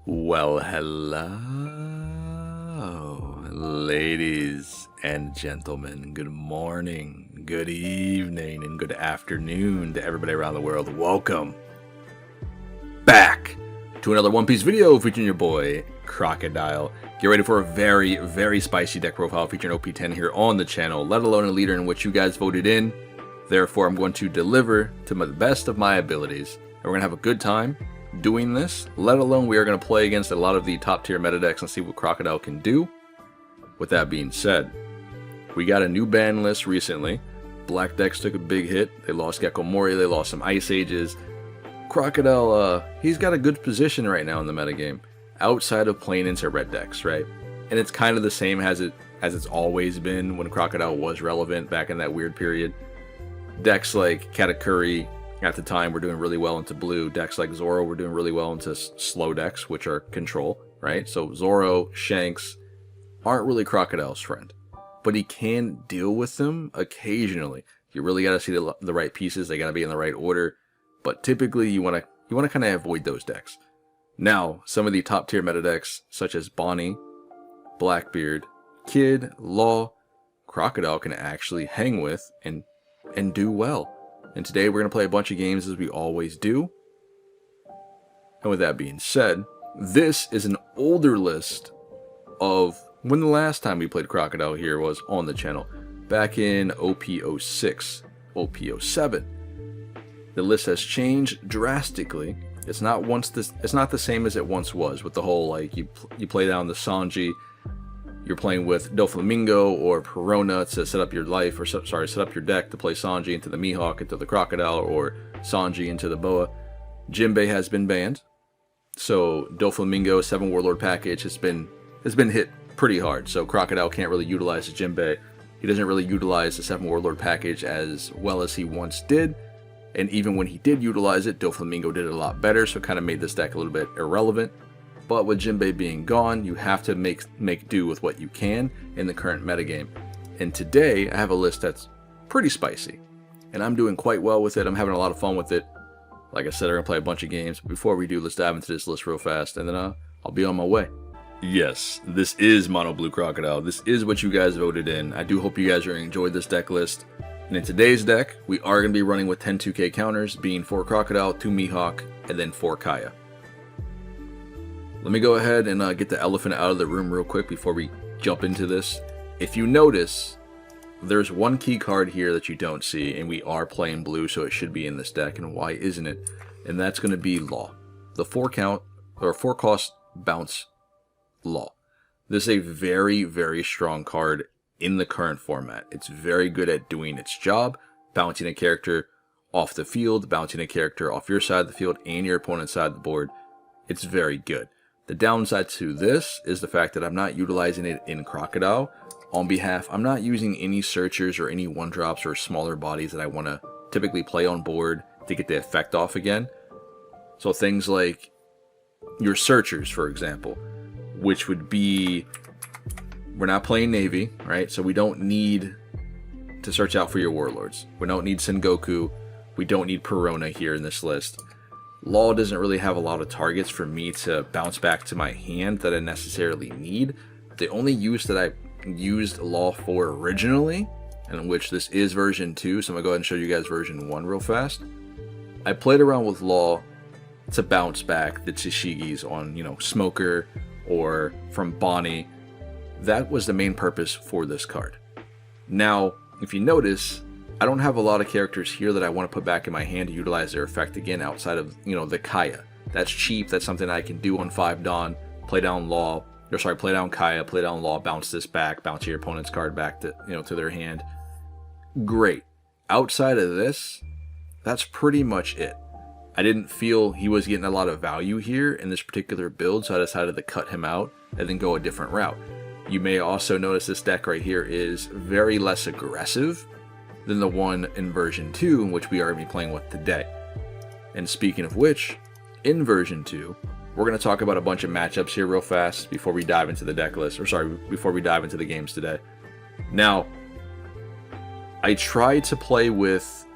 Well, hello, ladies and gentlemen. Good morning, good evening, and good afternoon to everybody around the world. Welcome back to another One Piece video featuring your boy, Crocodile. Get ready for a very, very spicy deck profile featuring OP10 here on the channel, let alone a leader in which you guys voted in. Therefore, I'm going to deliver to the best of my abilities, and we're going to have a good time doing this, let alone we are going to play against a lot of the top tier meta decks and see what Crocodile can do. With that being said, we got a new ban list recently. Black decks took a big hit. They lost Gecko Moria, they lost some Ice Ages. Crocodile, he's got a good position right now in the metagame, outside of playing into red decks, right? And it's kind of the same as it's always been when Crocodile was relevant back in that weird period. Decks like Katakuri at the time were doing really well into blue. Decks like Zoro were doing really well into slow decks, which are control, right? So Zoro, Shanks aren't really Crocodile's friend, but he can deal with them occasionally. You really got to see the right pieces. They got to be in the right order, but typically you want to kind of avoid those decks. Now, some of the top tier meta decks, such as Bonnie, Blackbeard, Kid, Law, Crocodile can actually hang with and do well. And today we're going to play a bunch of games as we always do. And with that being said, this is an older list of when the last time we played Crocodile here was on the channel. Back in OP06, OP07. The list has changed drastically. It's not the same as it once was, with the whole like you play down the Sanji, you're playing with Doflamingo or Perona to set up your life, or set up your deck to play Sanji into the Mihawk, into the Crocodile, or Sanji into the Boa. Jinbei has been banned, so Doflamingo 7 Warlord package has been hit pretty hard. So Crocodile can't really utilize the Jinbei. He doesn't really utilize the 7 Warlord package as well as he once did, and even when he did utilize it, Doflamingo did it a lot better, so it kind of made this deck a little bit irrelevant. But with Jinbei being gone, you have to make do with what you can in the current metagame. And today, I have a list that's pretty spicy. And I'm doing quite well with it. I'm having a lot of fun with it. Like I said, I'm going to play a bunch of games. But before we do, let's dive into this list real fast. And then I'll be on my way. Yes, this is Mono Blue Crocodile. This is what you guys voted in. I do hope you guys are enjoyed this deck list. And in today's deck, we are going to be running with 10 2K counters, being 4 Crocodile, 2 Mihawk, and then 4 Kaya. Let me go ahead and get the elephant out of the room real quick before we jump into this. If you notice, there's one key card here that you don't see, and we are playing blue, so it should be in this deck, and why isn't it? And that's going to be Law. The 4 cost bounce Law. This is a very, very strong card in the current format. It's very good at doing its job, bouncing a character off the field, bouncing a character off your side of the field and your opponent's side of the board. It's very good. The downside to this is the fact that I'm not utilizing it in Crocodile. I'm not using any searchers or any 1-drops or smaller bodies that I want to typically play on board to get the effect off again. So things like your searchers, for example, which would be, we're not playing Navy, right? So we don't need to search out for your warlords. We don't need Sengoku. We don't need Perona here in this list. Law doesn't really have a lot of targets for me to bounce back to my hand that I necessarily need. The only use that I used Law for originally, and in which this is version 2, so I'm going to go ahead and show you guys version 1 real fast. I played around with Law to bounce back the Tashigis on, Smoker or from Bonnie. That was the main purpose for this card. Now, if you notice, I don't have a lot of characters here that I want to put back in my hand to utilize their effect again outside of, the Kaya. That's cheap. That's something I can do on 5 Dawn. Play down Kaya, play down Law, bounce this back, bounce your opponent's card back to, to their hand. Great. Outside of this, that's pretty much it. I didn't feel he was getting a lot of value here in this particular build, so I decided to cut him out and then go a different route. You may also notice this deck right here is very less aggressive than the one in version 2, in which we are going to be playing with today. And speaking of which, in version 2, we're going to talk about a bunch of matchups here real fast before we dive into the deck list, before we dive into the games today. Now, I tried to play with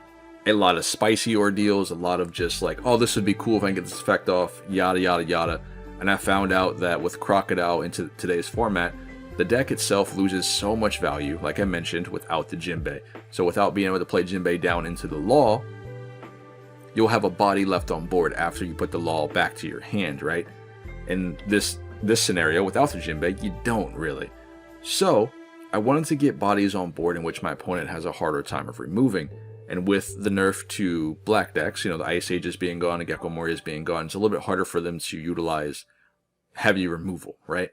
a lot of spicy ordeals, a lot of just like, oh, this would be cool if I can get this effect off, yada, yada, yada. And I found out that with Crocodile into today's format, the deck itself loses so much value, like I mentioned, without the Jinbei. So without being able to play Jinbei down into the Law, you'll have a body left on board after you put the Law back to your hand, right? In this scenario, without the Jinbei, you don't really. So I wanted to get bodies on board in which my opponent has a harder time of removing. And with the nerf to black decks, the Ice Ages being gone and Gecko Morias being gone, it's a little bit harder for them to utilize heavy removal, right?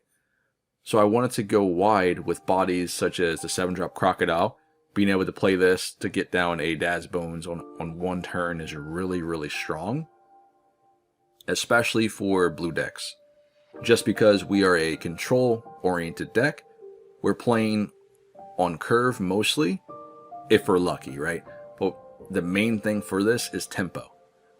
So I wanted to go wide with bodies such as the 7-drop Crocodile. Being able to play this to get down a Daz Bones on one turn is really, really strong. Especially for blue decks. Just because we are a control-oriented deck, we're playing on curve mostly, if we're lucky, right? But the main thing for this is tempo.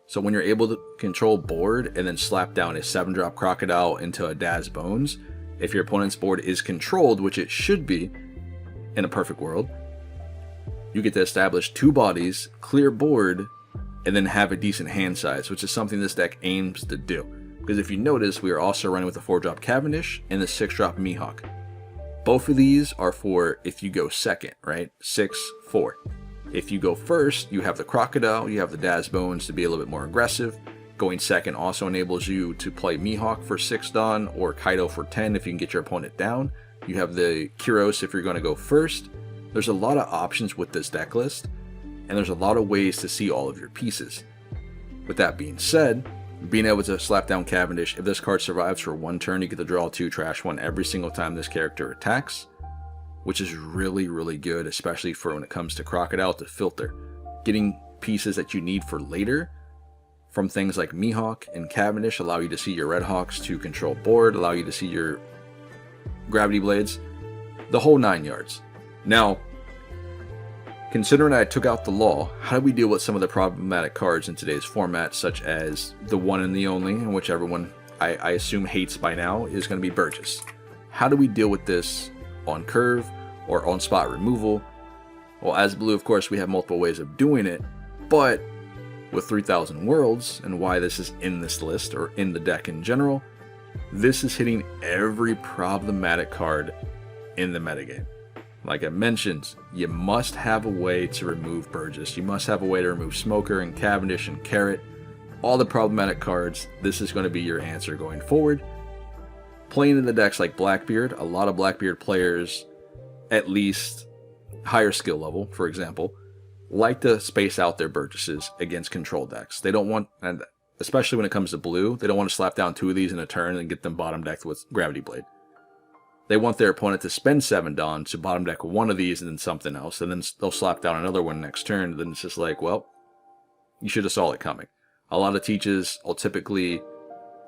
So when you're able to control board and then slap down a 7-drop Crocodile into a Daz Bones, if your opponent's board is controlled, which it should be in a perfect world, you get to establish 2 bodies, clear board, and then have a decent hand size, which is something this deck aims to do. Because if you notice, we are also running with the 4-drop Cavendish and the 6-drop Mihawk. Both of these are for if you go second, right? 6-4. If you go first, you have the Crocodile, you have the Daz Bones to be a little bit more aggressive. Going second also enables you to play Mihawk for 6 Dawn or Kaido for 10 if you can get your opponent down. You have the Kyros if you're going to go first. There's a lot of options with this deck list, and there's a lot of ways to see all of your pieces. With that being said, being able to slap down Cavendish, if this card survives for 1 turn, you get to draw 2, trash 1 every single time this character attacks, which is really, really good, especially for when it comes to Crocodile to filter. Getting pieces that you need for later from things like Mihawk and Cavendish allow you to see your Red Hawks to control board, allow you to see your Gravity Blades, the whole 9 yards. Now, considering I took out the Law, how do we deal with some of the problematic cards in today's format, such as the one and the only, and which everyone I assume hates by now, is going to be Burgess. How do we deal with this on curve or on spot removal? Well, as blue, of course, we have multiple ways of doing it, but with 3000 Worlds, and why this is in this list, or in the deck in general, this is hitting every problematic card in the metagame. Like I mentioned, you must have a way to remove Burgess. You must have a way to remove Smoker and Cavendish and Carrot. All the problematic cards, this is going to be your answer going forward. Playing in the decks like Blackbeard, a lot of Blackbeard players, at least higher skill level, for example, like to space out their Burgesses against control decks. They don't want, and especially when it comes to blue, they don't want to slap down 2 of these in a turn and get them bottom decked with Gravity Blade. They want their opponent to spend 7 Dawn to bottom deck 1 of these and then something else, and then they'll slap down another one next turn, and then it's just like, well, you should have saw it coming. A lot of teaches will typically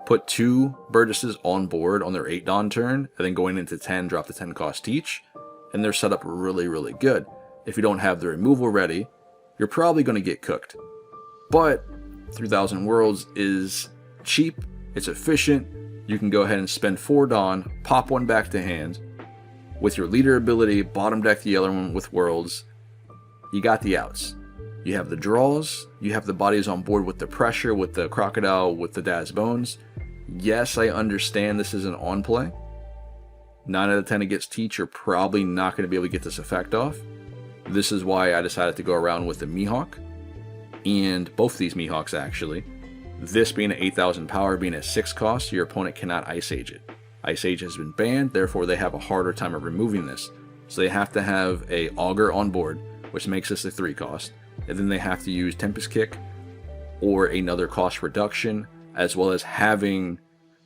put 2 Burgesses on board on their 8 Dawn turn, and then going into 10, drop the 10 cost each, and they're set up really, really good. If you don't have the removal ready, you're probably going to get cooked. But 3000 Worlds is cheap, it's efficient. You can go ahead and spend 4 Dawn, pop 1 back to hand. With your leader ability, bottom deck the other one with Worlds. You got the outs. You have the draws, you have the bodies on board with the pressure, with the Crocodile, with the Daz Bones. Yes, I understand this is an on play. 9 out of 10 against Teach, you're probably not going to be able to get this effect off. This is why I decided to go around with the Mihawk. And both of these Mihawks actually. This being an 8000 power, being a 6 cost, your opponent cannot Ice Age it. Ice Age has been banned, therefore they have a harder time of removing this. So they have to have a Augur on board, which makes this a 3 cost. And then they have to use Tempest Kick or another cost reduction, as well as having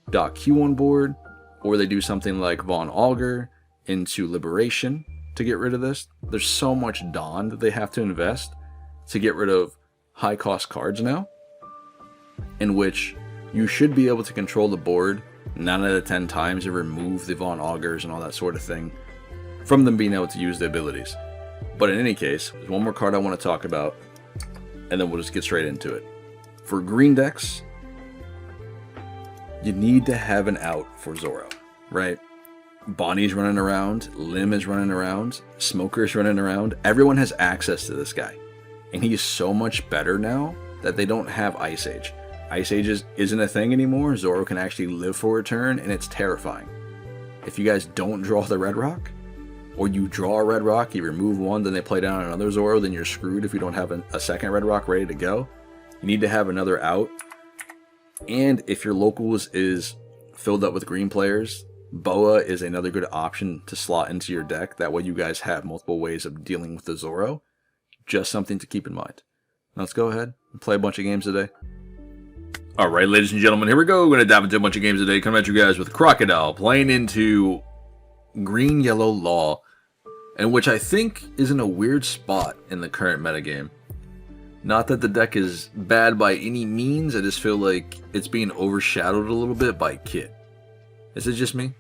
Doc Q on board, or they do something like Von Augur into Liberation to get rid of this. There's so much Dawn that they have to invest to get rid of high cost cards now, in which you should be able to control the board 9 out of 10 times and remove the Von Augurs and all that sort of thing from them being able to use the abilities. But in any case, there's one more card I want to talk about, and then we'll just get straight into it. For green decks, you need to have an out for Zoro, right? Bonnie's running around, Lim is running around, Smoker's running around. Everyone has access to this guy. And he's so much better now that they don't have Ice Age. Ice Ages isn't a thing anymore. Zoro can actually live for a turn, and it's terrifying. If you guys don't draw the red rock, or you draw a red rock, you remove one, then they play down another Zoro, then you're screwed if you don't have a second red rock ready to go. You need to have another out. And if your locals is filled up with green players, Boa is another good option to slot into your deck. That way you guys have multiple ways of dealing with the Zoro. Just something to keep in mind. Let's go ahead and play a bunch of games today. Alright, ladies and gentlemen, here we go. We're going to dive into a bunch of games today. Coming at you guys with Crocodile, playing into Green-Yellow Law, and which I think is in a weird spot in the current metagame. Not that the deck is bad by any means, I just feel like it's being overshadowed a little bit by Kit. Is it just me?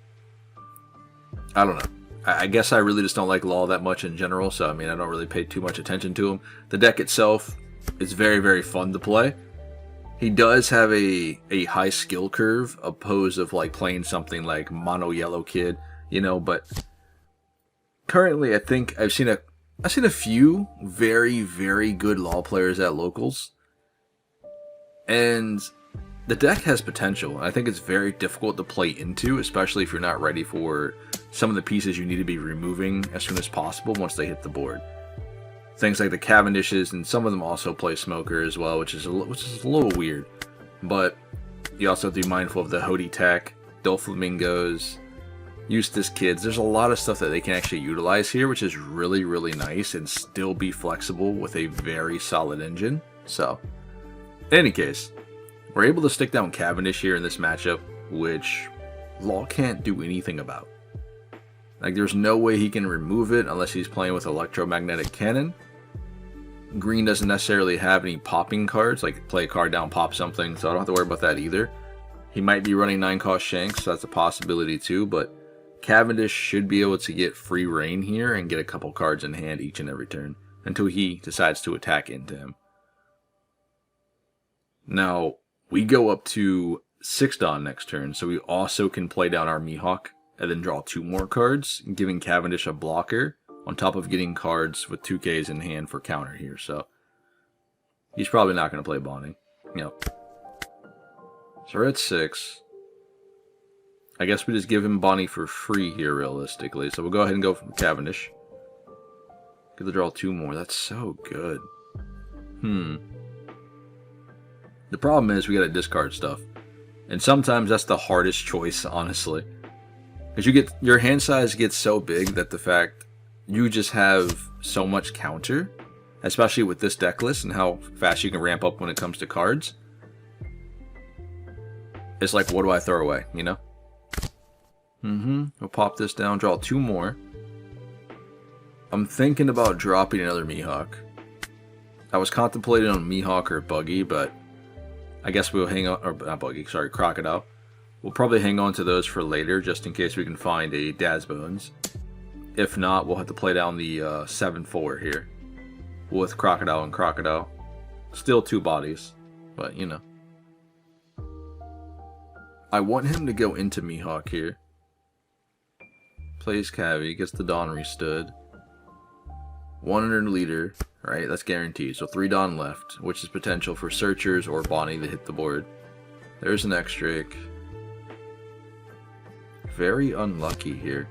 I don't know. I guess I really just don't like Law that much in general, so I mean, I don't really pay too much attention to him. The deck itself is very, very fun to play. He does have a high skill curve, opposed of like playing something like Mono Yellow Kid, you know, but currently I think I've seen a few very, very good Law players at locals, and the deck has potential. I think it's very difficult to play into, especially if you're not ready for some of the pieces you need to be removing as soon as possible once they hit the board. Things like the Cavendishes, and some of them also play Smoker as well, which is a little weird. But you also have to be mindful of the Hody Tech, Doflamingos, Eustace Kids. There's a lot of stuff that they can actually utilize here, which is really, really nice, and still be flexible with a very solid engine. So, in any case, we're able to stick down Cavendish here in this matchup, which Law can't do anything about. Like, there's no way he can remove it unless he's playing with Electromagnetic Cannon. Green doesn't necessarily have any popping cards, like play a card down, pop something, so I don't have to worry about that either. He might be running 9-cost Shanks, so that's a possibility too, but Cavendish should be able to get free reign here and get a couple cards in hand each and every turn until he decides to attack into him. Now, we go up to 6 Dawn next turn, so we also can play down our Mihawk and then draw 2 more cards, giving Cavendish a blocker, on top of getting cards with 2Ks in hand for counter here, so he's probably not going to play Bonnie. Yep. So we're at 6. I guess we just give him Bonnie for free here, realistically, so we'll go ahead and go from Cavendish. Get to draw 2 more. That's so good. The problem is we got to discard stuff, and sometimes that's the hardest choice, honestly, because your hand size gets so big that the fact you just have so much counter, especially with this deck list and how fast you can ramp up when it comes to cards. It's like, what do I throw away, you know? We'll pop this down, draw 2 more. I'm thinking about dropping another Mihawk. I was contemplating on Mihawk or Buggy, but I guess we'll hang on, or not Buggy, sorry, Crocodile. We'll probably hang on to those for later, just in case we can find a Daz Bones. If not, we'll have to play down the 7-4 here with Crocodile and Crocodile. Still 2 bodies, but you know. I want him to go into Mihawk here. Plays Cavi, gets the Dawn restood. 100 leader, right? That's guaranteed. So 3 Dawn left, which is potential for Searchers or Bonnie to hit the board. There's an X-Drake. Very unlucky here.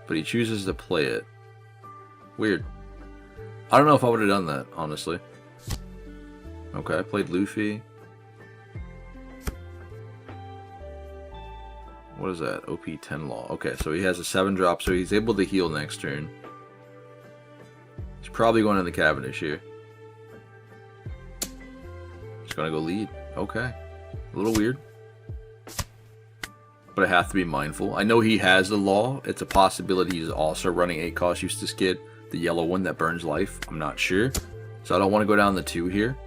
But he chooses to play it. Weird. I don't know if I would have done that, honestly. Okay, I played Luffy. What is that? OP10 Law. Okay, so he has a 7-drop, so he's able to heal next turn. He's probably going to the Cavendish here. He's going to go lead. Okay. A little weird. But I have to be mindful. I know he has the Law. It's a possibility he's also running 8-cost Eustace Kid, the yellow one that burns life. I'm not sure. So I don't want to go down the 2 here.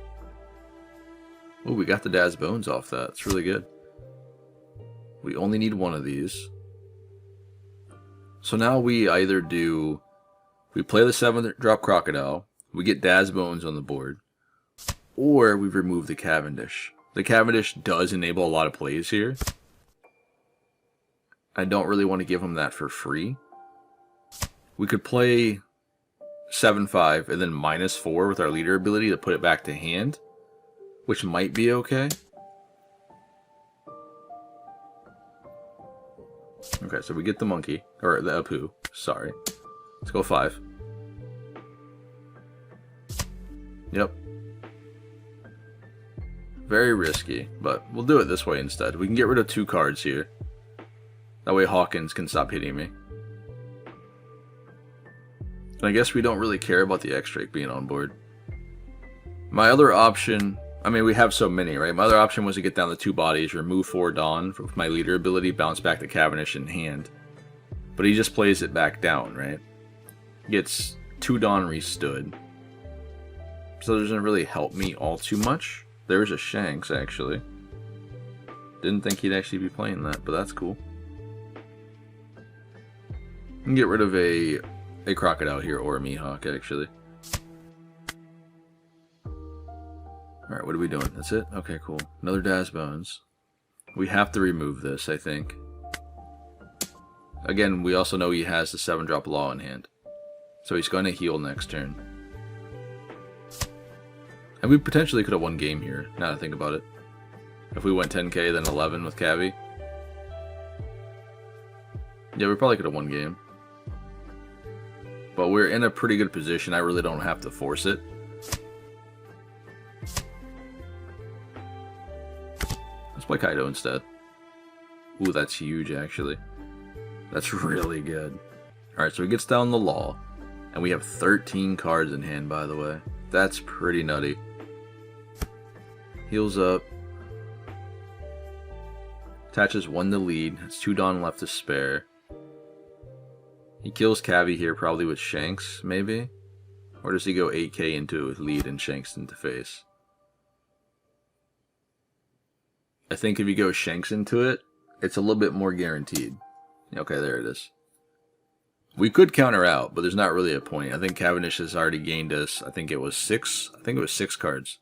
Oh, we got the Daz Bones off that. It's really good. We only need 1 of these. So now we either do... We play the 7-drop Crocodile. We get Daz Bones on the board. Or we remove the Cavendish. The Cavendish does enable a lot of plays here. I don't really want to give him that for free. We could play 7-5 and then -4 with our leader ability to put it back to hand. which might be okay. Okay, so we get the monkey, or the Apu, sorry. Let's go 5. Yep. Very risky, but we'll do it this way instead. We can get rid of 2 cards here. That way Hawkins can stop hitting me. And I guess we don't really care about the X-Drake being on board. My other option, I mean, we have so many, right? My other option was to get down the 2 bodies, remove 4 Dawn with my leader ability, bounce back to Cavendish in hand. But he just plays it back down, right? Gets 2 Dawn restood. So it doesn't really help me all too much. There's a Shanks, actually. Didn't think he'd actually be playing that, but that's cool. I can get rid of a Crocodile here, or a Mihawk, actually. Alright, what are we doing? That's it? Okay, cool. Another Daz Bones. We have to remove this, I think. Again, we also know he has the 7-drop Law in hand. So he's going to heal next turn. And we potentially could have won game here, now that I think about it. If we went 10k, then 11 with Cavi. Yeah, we probably could have won game. But we're in a pretty good position. I really don't have to force it. Let's play Kaido instead. Ooh, that's huge, actually. That's really good. Alright, so he gets down the Law. And we have 13 cards in hand, by the way. That's pretty nutty. Heals up. Attaches 1 to lead. It's 2 Dawn left to spare. He kills Cavi here, probably with Shanks, maybe? Or does he go 8k into it with lead and Shanks into face? I think if you go Shanks into it, it's a little bit more guaranteed. Okay, there it is. We could counter out, but there's not really a point. I think Cavendish has already gained us, I think it was 6. I think it was 6 cards.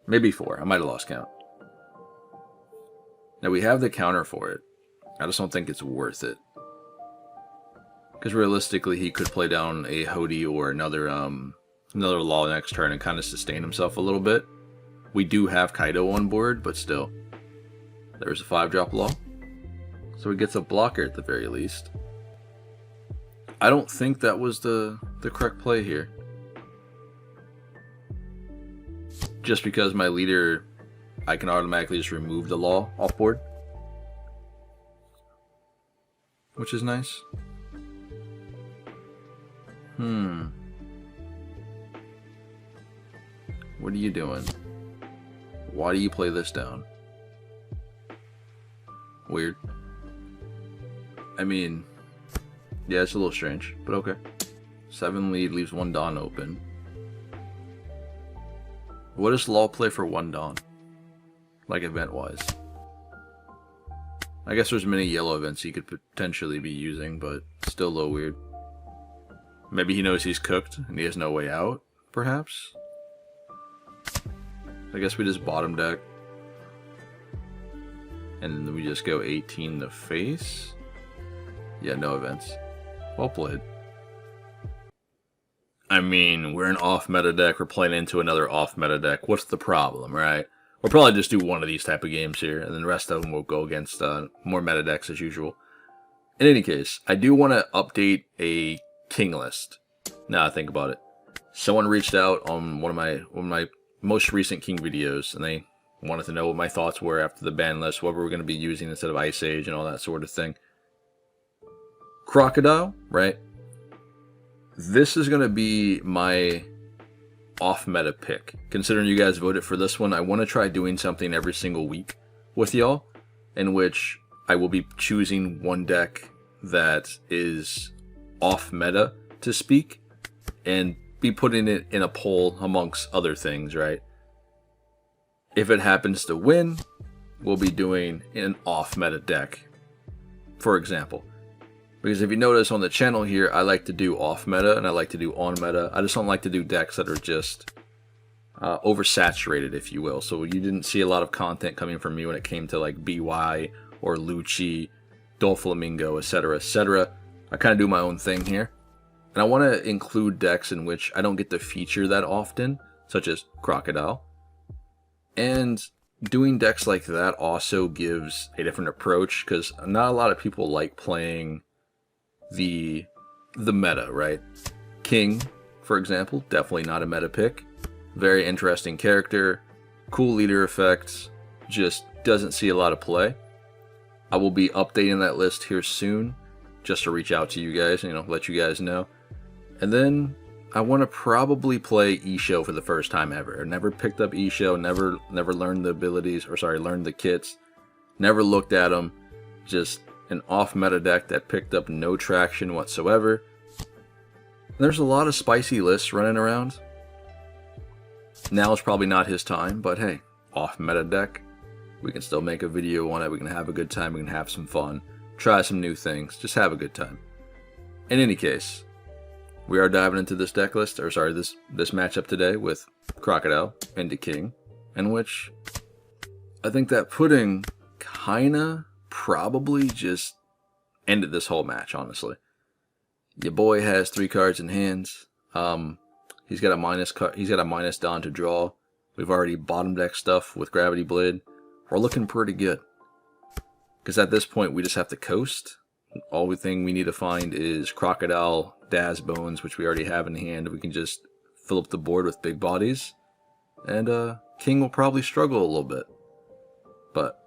Maybe 4. I might have lost count. Now we have the counter for it. I just don't think it's worth it. Because realistically, he could play down a Hody or another Law next turn and kind of sustain himself a little bit. We do have Kaido on board, but still. There's a 5-drop Law. So he gets a blocker at the very least. I don't think that was the correct play here. Just because my leader, I can automatically just remove the Law off board. Which is nice. What are you doing? Why do you play this down? Weird. I mean, yeah, it's a little strange, but okay. 7 lead leaves 1 Dawn open. What does Law play for 1 Dawn? Like event-wise. I guess there's many yellow events he could potentially be using, but still a little weird. Maybe he knows he's cooked and he has no way out, perhaps? I guess we just bottom deck. And then we just go 18 to face. Yeah, no events. Well played. I mean, we're an off-meta deck. We're playing into another off-meta deck. What's the problem, right? We'll probably just do one of these type of games here, and then the rest of them will go against more meta decks as usual. In any case, I do want to update a king list. Now I think about it. Someone reached out on one of my most recent king videos, and they wanted to know what my thoughts were after the ban list, what we were going to be using instead of Ice Age and all that sort of thing. Crocodile, right? This is going to be my off-meta pick. Considering you guys voted for this one, I want to try doing something every single week with y'all, in which I will be choosing one deck that is off-meta, to speak, and be putting it in a poll amongst other things, right? If it happens to win, we'll be doing an off-meta deck, for example. Because if you notice on the channel here, I like to do off-meta and I like to do on-meta. I just don't like to do decks that are just oversaturated, if you will. So you didn't see a lot of content coming from me when it came to like BY or Lucci, Doflamingo, etc., etc. I kind of do my own thing here. And I want to include decks in which I don't get to feature that often, such as Crocodile, And doing decks like that also gives a different approach, because not a lot of people like playing the meta, right? King, for example, definitely not a meta pick. Very interesting character, cool leader effects, just doesn't see a lot of play. I will be updating that list here soon, just to reach out to you guys, let you guys know. And then I want to probably play Isho for the first time ever. Never picked up Isho, never learned the abilities, learned the kits, never looked at them. Just an off-meta deck that picked up no traction whatsoever. There's a lot of spicy lists running around. Now is probably not his time, but hey, off-meta deck. We can still make a video on it, we can have a good time, we can have some fun, try some new things, just have a good time. In any case, we are diving into this deck list, this matchup today with Crocodile into King, in which I think that pudding kinda probably just ended this whole match, honestly. Your boy has 3 cards in hand. He's got a minus Dawn to draw. We've already bottom deck stuff with Gravity Blade. We're looking pretty good. Because at this point we just have to coast. All thing we need to find is Crocodile, Daz Bones, which we already have in hand. We can just fill up the board with big bodies. And King will probably struggle a little bit. But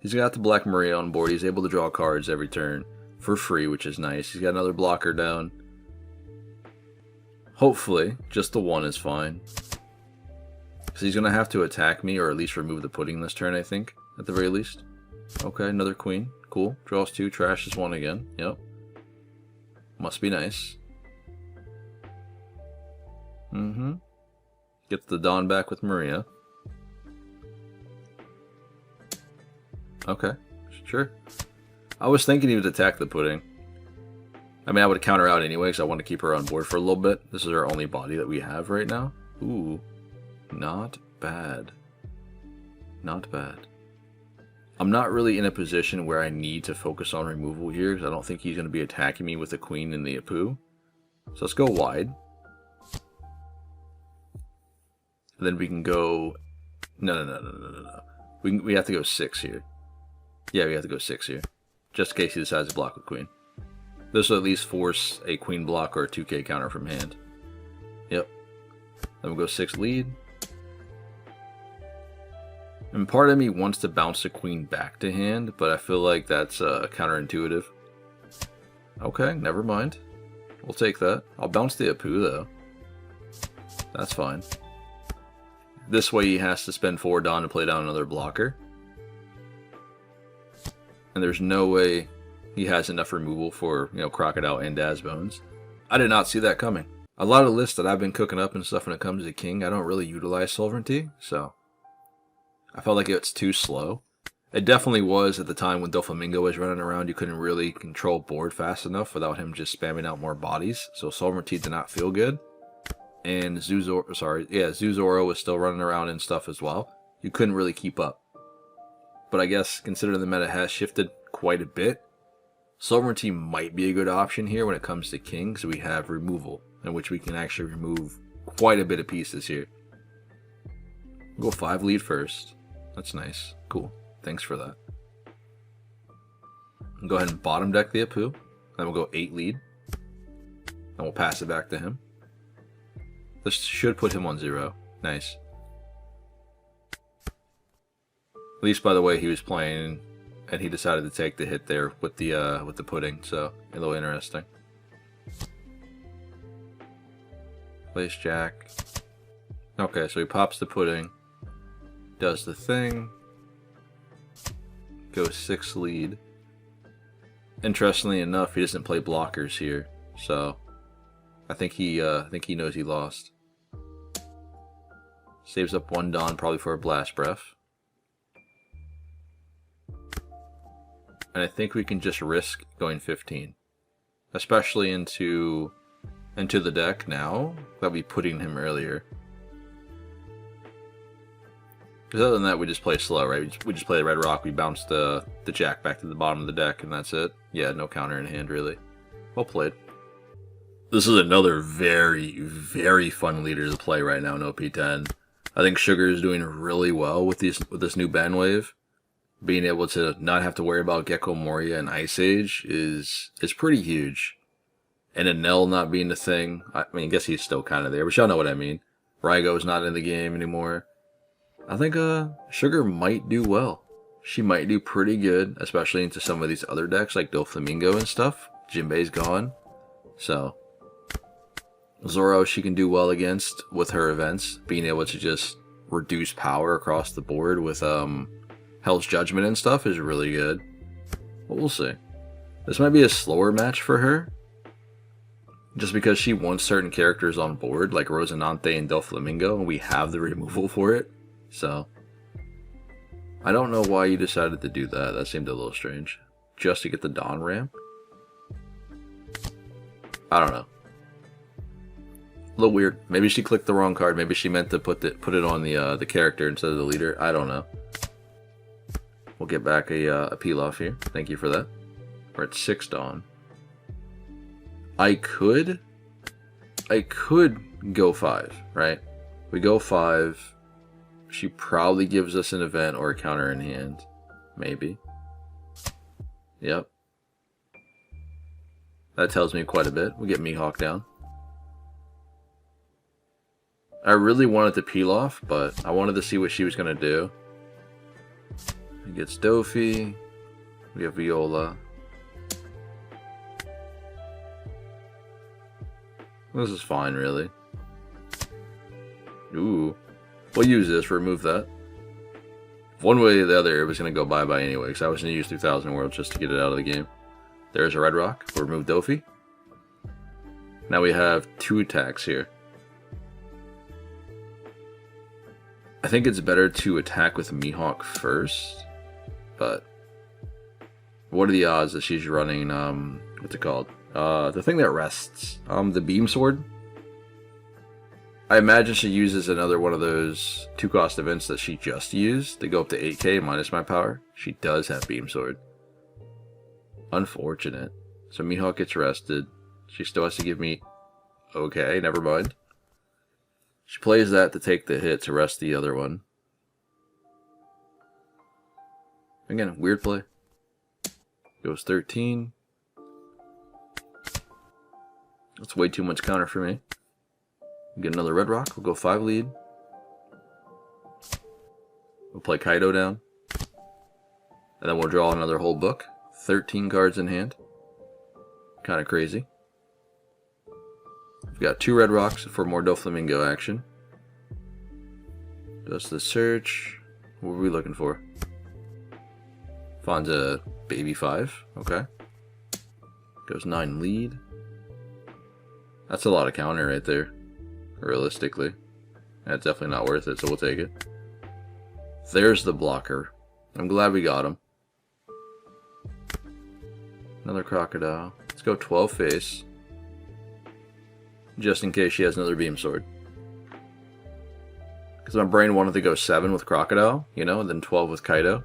he's got the Black Maria on board. He's able to draw cards every turn for free, which is nice. He's got another blocker down. Hopefully, just the 1 is fine. So he's going to have to attack me, or at least remove the pudding this turn, I think, at the very least. Okay, another queen. Cool. Draws 2, trashes 1 again. Yep. Must be nice. Gets the Dawn back with Maria. Okay, sure. I was thinking he would attack the pudding. I mean, I would counter out anyway, because I want to keep her on board for a little bit. This is our only body that we have right now. Ooh. Not bad. Not bad. I'm not really in a position where I need to focus on removal here, because I don't think he's going to be attacking me with the queen and the Apu. So let's go wide. And then we can go... No. We have to go 6 here. Yeah, we have to go 6 here. Just in case he decides to block with queen. This will at least force a queen block or a 2k counter from hand. Yep. Then we'll go 6 lead. And part of me wants to bounce the queen back to hand, but I feel like that's counterintuitive. Okay, never mind. We'll take that. I'll bounce the Apu though. That's fine. This way he has to spend 4 Dawn to play down another blocker. And there's no way he has enough removal for, Crocodile and Daz Bones. I did not see that coming. A lot of lists that I've been cooking up and stuff when it comes to King, I don't really utilize Sovereignty, so I felt like it's too slow. It definitely was at the time when Doflamingo was running around. You couldn't really control board fast enough without him just spamming out more bodies, so Sovereignty did not feel good. And Zuzoro was still running around and stuff as well. You couldn't really keep up. But I guess, considering the meta has shifted quite a bit, Sovereignty might be a good option here when it comes to King, so we have removal, in which we can actually remove quite a bit of pieces here. We'll go 5 lead first. That's nice. Cool. Thanks for that. Go ahead and bottom deck the Apu. Then we'll go 8 lead. Then we'll pass it back to him. This should put him on 0. Nice. At least by the way he was playing, and he decided to take the hit there with the pudding, so a little interesting. Place Jack. Okay, so he pops the pudding, does the thing, goes 6 lead. Interestingly enough, he doesn't play blockers here, so I think he knows he lost. Saves up 1 Dawn probably for a Blast Breath. And I think we can just risk going 15. Especially into the deck now that we put in him earlier. Because other than that, we just play slow, right? We just play the Red Rock, we bounce the Jack back to the bottom of the deck, and that's it. Yeah, no counter in hand, really. Well played. This is another very, very fun leader to play right now in OP10. I think Sugar is doing really well with this new ban wave. Being able to not have to worry about Gecko Moria and Ice Age is pretty huge. And Enel not being the thing. I mean, I guess he's still kind of there, but y'all know what I mean. Raigo's not in the game anymore. I think Sugar might do well. She might do pretty good, especially into some of these other decks like Doflamingo and stuff. Jinbei's gone. So, Zoro she can do well against with her events. Being able to just reduce power across the board with Hell's Judgment and stuff is really good. But we'll see. This might be a slower match for her. Just because she wants certain characters on board, like Rosinante and Doflamingo, and we have the removal for it. So, I don't know why you decided to do that. That seemed a little strange. Just to get the Dawn ramp? I don't know. A little weird. Maybe she clicked the wrong card. Maybe she meant to put it on the character instead of the leader. I don't know. We'll get back a peel off here. Thank you for that. We're at 6 Dawn. I could go 5, right? We go 5. She probably gives us an event or a counter in hand. Maybe. Yep. That tells me quite a bit. We get Mihawk down. I really wanted to peel off, but I wanted to see what she was going to do. He gets Dofi. We have Viola. This is fine, really. Ooh. We'll use this, remove that. One way or the other, it was going to go bye-bye anyway, because I was going to use 3000 Worlds just to get it out of the game. There's a Red Rock. We'll remove Dofi. Now we have 2 attacks here. I think it's better to attack with Mihawk first, but what are the odds that she's running, what's it called? The thing that rests, the Beam Sword. I imagine she uses another one of those 2-cost events that she just used to go up to 8k minus my power. She does have Beam Sword. Unfortunate. So Mihawk gets rested. She still has to give me... Okay, never mind. She plays that to take the hit to rest the other one. Again, weird play. Goes 13. That's way too much counter for me. Get another Red Rock. We'll go 5 lead. We'll play Kaido down. And then we'll draw another whole book. 13 cards in hand. Kind of crazy. We've got 2 Red Rocks for more Doflamingo action. Does the search. What were we looking for? Fonza Baby 5. Okay. Goes 9 lead. That's a lot of counter right there. Realistically. That's definitely not worth it, so we'll take it. There's the blocker. I'm glad we got him. Another Crocodile. Let's go 12 face. Just in case she has another Beam Sword. Because my brain wanted to go 7 with Crocodile, you know, and then 12 with Kaido.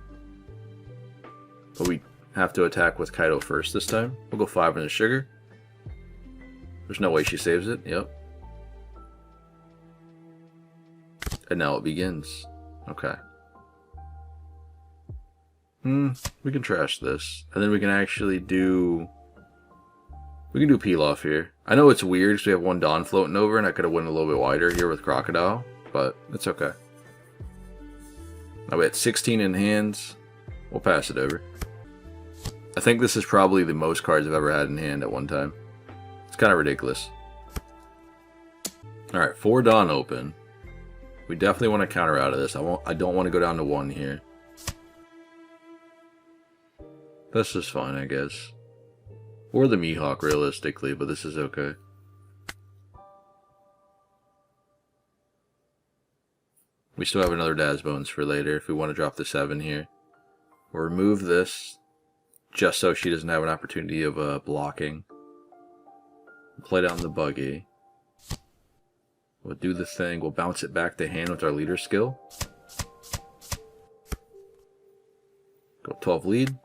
But we have to attack with Kaido first this time. We'll go 5 in the Sugar. There's no way she saves it. Yep. And now it begins. Okay. We can trash this. And then we can actually do... We can do peel off here. I know it's weird because we have 1 Dawn floating over and I could have went a little bit wider here with Crocodile. But it's okay. Now we had 16 in hands. We'll pass it over. I think this is probably the most cards I've ever had in hand at one time. It's kind of ridiculous. Alright, 4 Dawn open. We definitely want to counter out of this. I don't want to go down to 1 here. This is fine, I guess. Or the Mihawk, realistically, but this is okay. We still have another Dazbones for later if we want to drop the 7 here. We'll remove this just so she doesn't have an opportunity of blocking. We'll play down the Buggy. We'll do the thing. We'll bounce it back to hand with our leader skill. Go 12 lead.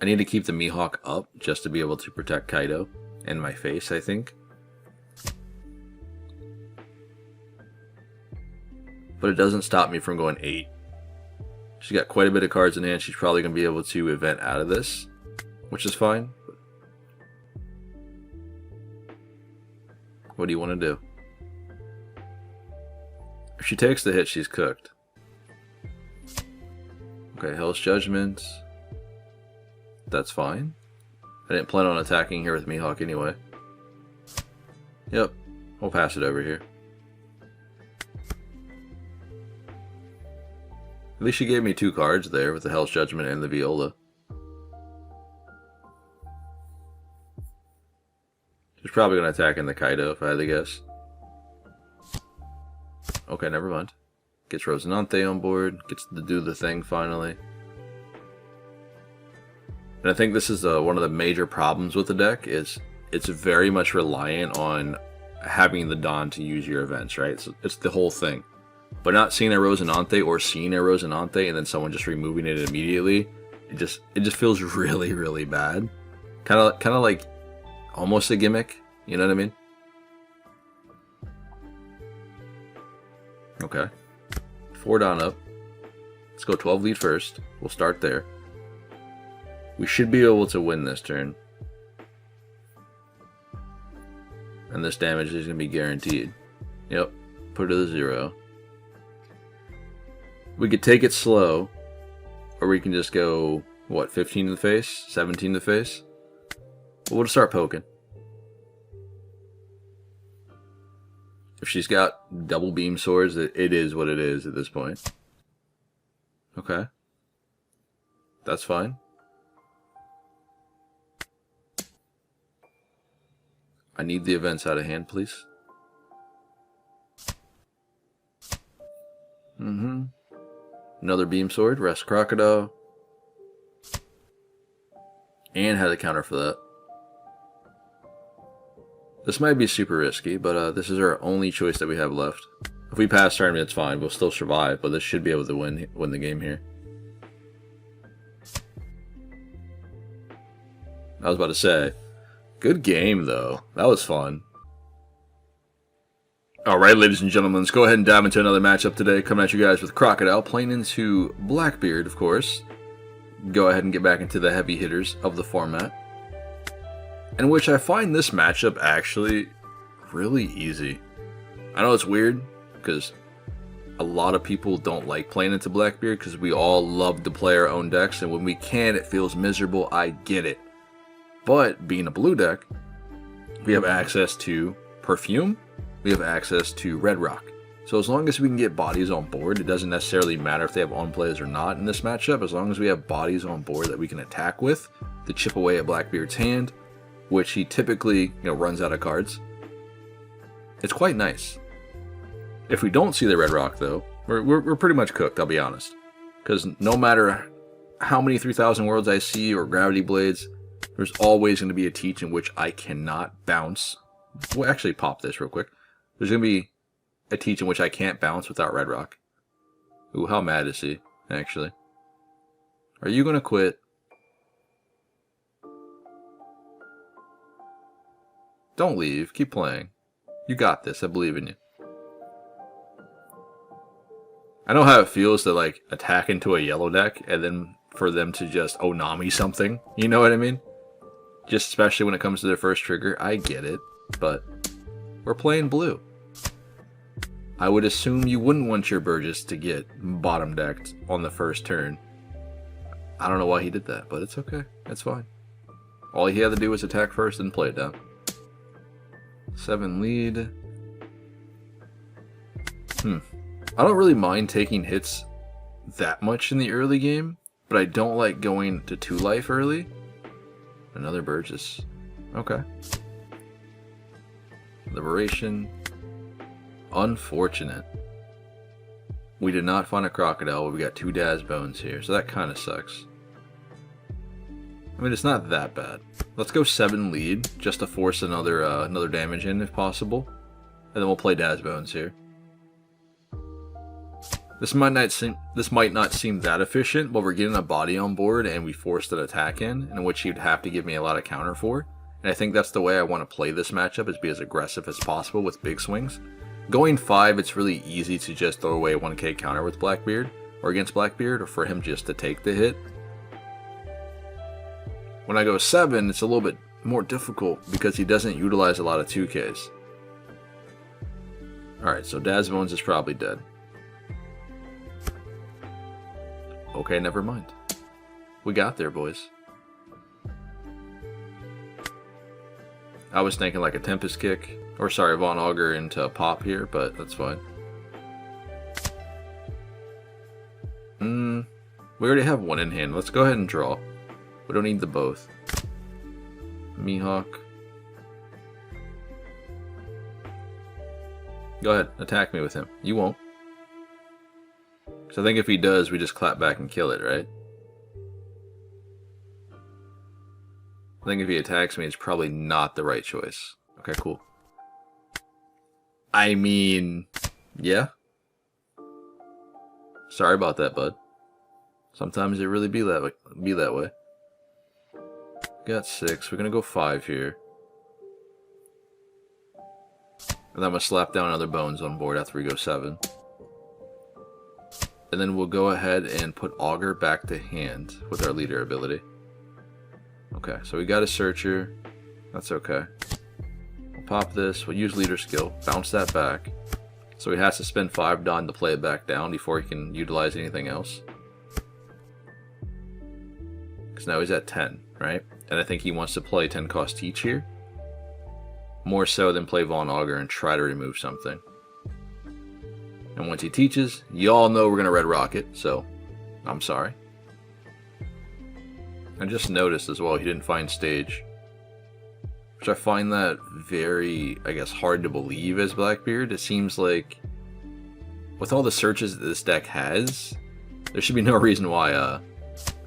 I need to keep the Mihawk up just to be able to protect Kaido and my face, I think. but it doesn't stop me from going 8. She's got quite a bit of cards in hand. She's probably going to be able to event out of this, which is fine. What do you want to do? If she takes the hit, she's cooked. Okay, Hell's Judgment. That's fine. I didn't plan on attacking here with Mihawk anyway. Yep, we'll pass it over here. At least she gave me 2 cards there with the Hell's Judgment and the Viola. She's probably going to attack in the Kaido if I had to guess. Okay, never mind. Gets Rosinante on board. Gets to do the thing finally. And I think this is one of the major problems with the deck is it's very much reliant on having the Dawn to use your events, right? So it's the whole thing. But not seeing a Rosinante or seeing a Rosinante and then someone just removing it immediately, it just feels really, really bad. Kind of like almost a gimmick. You know what I mean? Okay. 4 down up. Let's go 12 lead first. We'll start there. We should be able to win this turn. And this damage is going to be guaranteed. Yep. Put it to 0. We could take it slow. Or we can just go, what, 15 in the face? 17 in the face? But we'll just start poking. If she's got double beam swords, it is what it is at this point. Okay. That's fine. I need the events out of hand, please. Another beam sword, rest Crocodile. And had a counter for that. This might be super risky, but this is our only choice that we have left. If we pass turn, it's fine. We'll still survive, but this should be able to win the game here. I was about to say, good game, though. That was fun. Alright, ladies and gentlemen, let's go ahead and dive into another matchup today. Coming at you guys with Crocodile, playing into Blackbeard, of course. Go ahead and get back into the heavy hitters of the format. In which I find this matchup actually really easy. I know it's weird, because a lot of people don't like playing into Blackbeard, because we all love to play our own decks, and when we can, it feels miserable. I get it. But, being a blue deck, we have access to Perfume, we have access to Red Rock. So as long as we can get bodies on board, it doesn't necessarily matter if they have on-plays or not in this matchup, as long as we have bodies on board that we can attack with to chip away at Blackbeard's hand, which he typically, runs out of cards. It's quite nice. If we don't see the Red Rock, though, we're pretty much cooked, I'll be honest. Because no matter how many 3000 Worlds I see or Gravity Blades, there's always going to be a teach in which I cannot bounce. We'll actually pop this real quick. There's going to be a teach in which I can't bounce without Red Rock. Ooh, how mad is he, actually? Are you going to quit? Don't leave. Keep playing. You got this. I believe in you. I know how it feels to, attack into a yellow deck and then for them to just Onami something. You know what I mean? Just especially when it comes to their first trigger. I get it. But we're playing blue. I would assume you wouldn't want your Burgess to get bottom decked on the first turn. I don't know why he did that, but it's okay. It's fine. All he had to do was attack first and play it down. 7 lead. I don't really mind taking hits that much in the early game, but I don't like going to 2 life early. Another Burgess. Okay. Liberation. Unfortunate. We did not find a Crocodile, but we got 2 Daz Bones here, so that kind of sucks. I mean, it's not that bad. Let's go 7 lead, just to force another damage in if possible. And then we'll play Daz Bones here. This might not seem that efficient, but we're getting a body on board and we forced an attack in which he'd have to give me a lot of counter for. And I think that's the way I want to play this matchup, is be as aggressive as possible with big swings. Going 5, it's really easy to just throw away a 1k counter with Blackbeard, or against Blackbeard, or for him just to take the hit. When I go 7, it's a little bit more difficult because he doesn't utilize a lot of 2ks. Alright, so Dad's Bones is probably dead. Okay, never mind. We got there, boys. I was thinking like a Tempest Kick, or sorry, Von Augur into a Pop here, but that's fine. We already have one in hand. Let's go ahead and draw. We don't need the both. Mihawk. Go ahead, attack me with him. You won't. So I think if he does, we just clap back and kill it, right? I think if he attacks me, it's probably not the right choice. Okay, cool. I mean, yeah. Sorry about that, bud. Sometimes it really be that way. Got 6. We're gonna go 5 here. And then I'm gonna slap down other bones on board after we go 7. And then we'll go ahead and put Augur back to hand with our leader ability. Okay, so we got a Searcher. That's okay. We'll pop this. We'll use leader skill. Bounce that back. So he has to spend 5 Dawn to play it back down before he can utilize anything else. Because now he's at 10, right? And I think he wants to play 10 cost Teach here. More so than play Von Augur and try to remove something. And once he teaches, y'all know we're going to Red Rocket, so I'm sorry. I just noticed as well he didn't find Stage. Which I find that very, I guess, hard to believe as Blackbeard. It seems like with all the searches that this deck has, there should be no reason why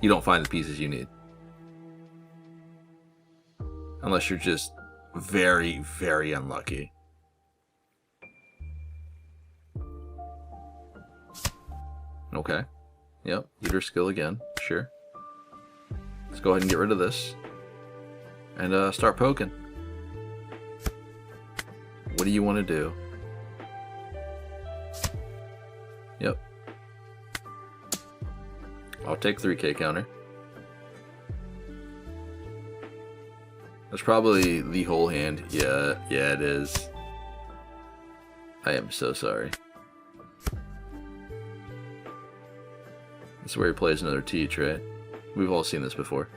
you don't find the pieces you need. Unless you're just very, very unlucky. Okay. Yep. Leader skill again. Sure. Let's go ahead and get rid of this. And start poking. What do you want to do? Yep. I'll take 3k counter. That's probably the whole hand. Yeah, it is. I am so sorry. This is where he plays another Teach, right? We've all seen this before.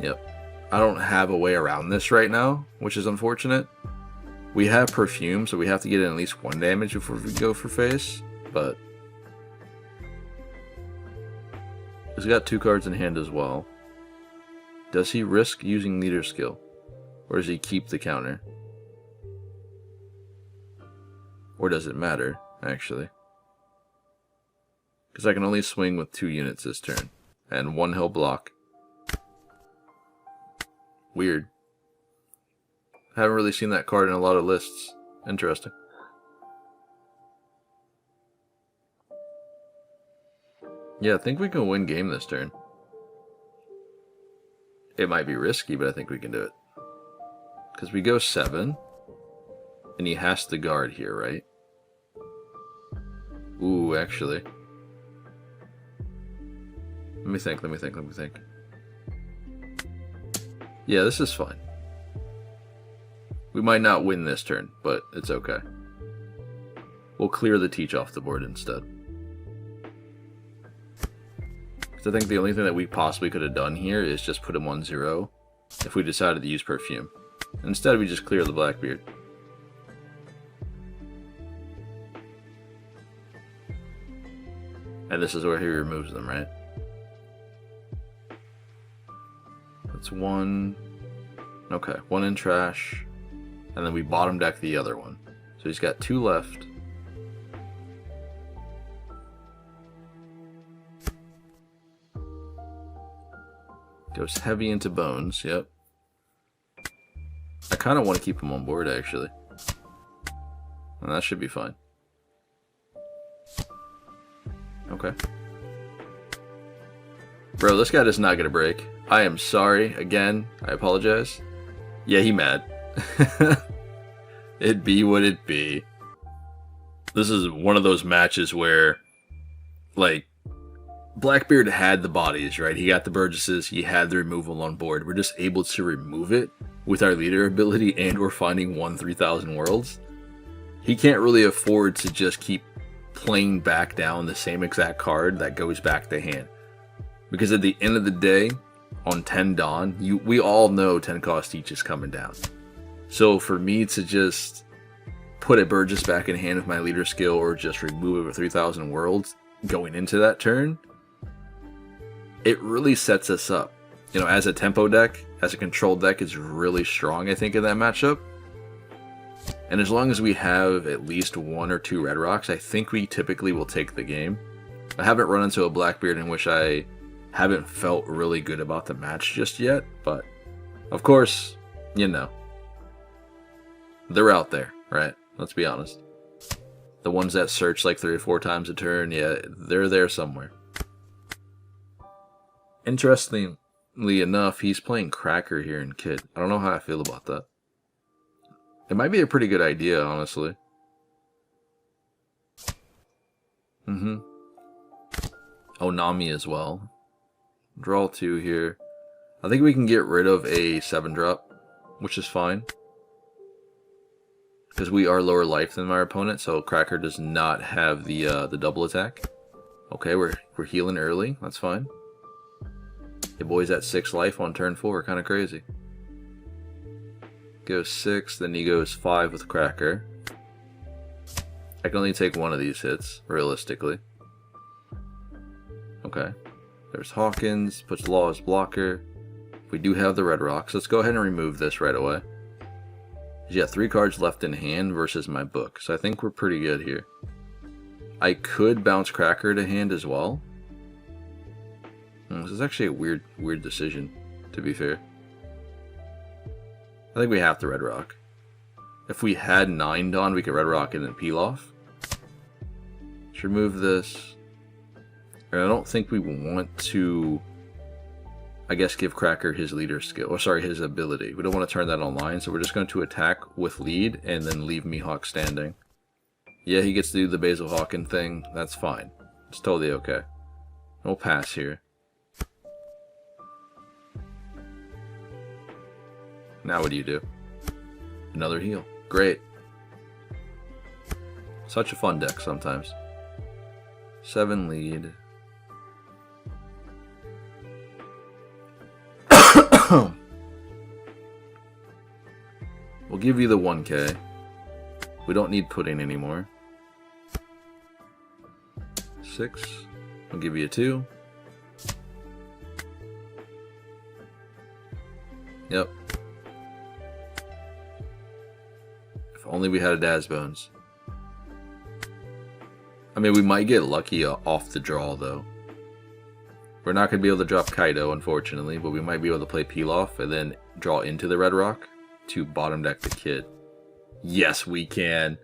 Yep. I don't have a way around this right now, which is unfortunate. We have Perfume, so we have to get in at least 1 damage before we go for face, but he's got 2 cards in hand as well. Does he risk using leader skill? Or does he keep the counter? Or does it matter, actually? Because I can only swing with 2 units this turn. And 1 he'll block. Weird. Haven't really seen that card in a lot of lists. Interesting. Yeah, I think we can win game this turn. It might be risky, but I think we can do it. Because we go 7. And he has to guard here, right? Ooh, actually. Let me think. Yeah, this is fine. We might not win this turn, but it's okay. We'll clear the Teach off the board instead. Because I think the only thing that we possibly could have done here is just put him 1-0 if we decided to use Perfume. Instead, we just clear the Blackbeard. And this is where he removes them, right? That's 1. Okay, 1 in trash. And then we bottom deck the other one. So he's got 2 left. Goes heavy into Bones, yep. I kind of want to keep him on board, actually. And that should be fine. Okay. Bro, this guy does not get a break. I am sorry. Again, I apologize. Yeah, he mad. It be what it be. This is one of those matches where, like, Blackbeard had the bodies, right? He got the Burgesses, he had the removal on board. We're just able to remove it with our leader ability, and we're finding 3,000 worlds. He can't really afford to just keep playing back down the same exact card that goes back to hand. Because at the end of the day, on 10 Dawn, we all know 10 cost each is coming down. So for me to just put a Burgess back in hand with my leader skill, or just remove it with 3,000 worlds going into that turn, it really sets us up. You know, as a tempo deck, as a control deck, is really strong, I think, in that matchup. And as long as we have at least 1 or 2 red rocks, I think we typically will take the game. I haven't run into a Blackbeard in which I haven't felt really good about the match just yet, but of course, you know, they're out there, right? Let's be honest. The ones that search like 3 or 4 times a turn, yeah, they're there somewhere. Interestingly enough, he's playing Cracker here in Kid. I don't know how I feel about that. It might be a pretty good idea, honestly. Onami as well. Draw 2 here. I think we can get rid of a 7-drop, which is fine. Because we are lower life than our opponent, so Cracker does not have the double attack. Okay, we're healing early. That's fine. The boy's at 6 life on turn 4. Kind of crazy. Goes 6, then he goes 5 with Cracker. I can only take 1 of these hits, realistically. Okay. There's Hawkins, puts Law as blocker. We do have the red rocks. Let's go ahead and remove this right away. He's got 3 cards left in hand versus my book, so I think we're pretty good here. I could bounce Cracker to hand as well. This is actually a weird decision, to be fair. I think we have to red rock. If we had 9 Dawn, we could red rock and then peel off. Let's remove this. And I don't think we want to, I guess, give Cracker his leader skill, or sorry, his ability. We don't want to turn that online, so we're just going to attack with lead and then leave Mihawk standing. Yeah, he gets to do the Basil Hawkin thing. That's fine. It's totally okay. We'll pass here. Now what do you do? Another heal. Great. Such a fun deck sometimes. 7 lead. We'll give you the 1K. We don't need pudding anymore. 6. I'll give you a 2. Yep. If only we had a Daz Bones. I mean, we might get lucky off the draw, though. We're not going to be able to drop Kaido, unfortunately, but we might be able to play Peel Off and then draw into the Red Rock to bottom deck the Kid. Yes, we can.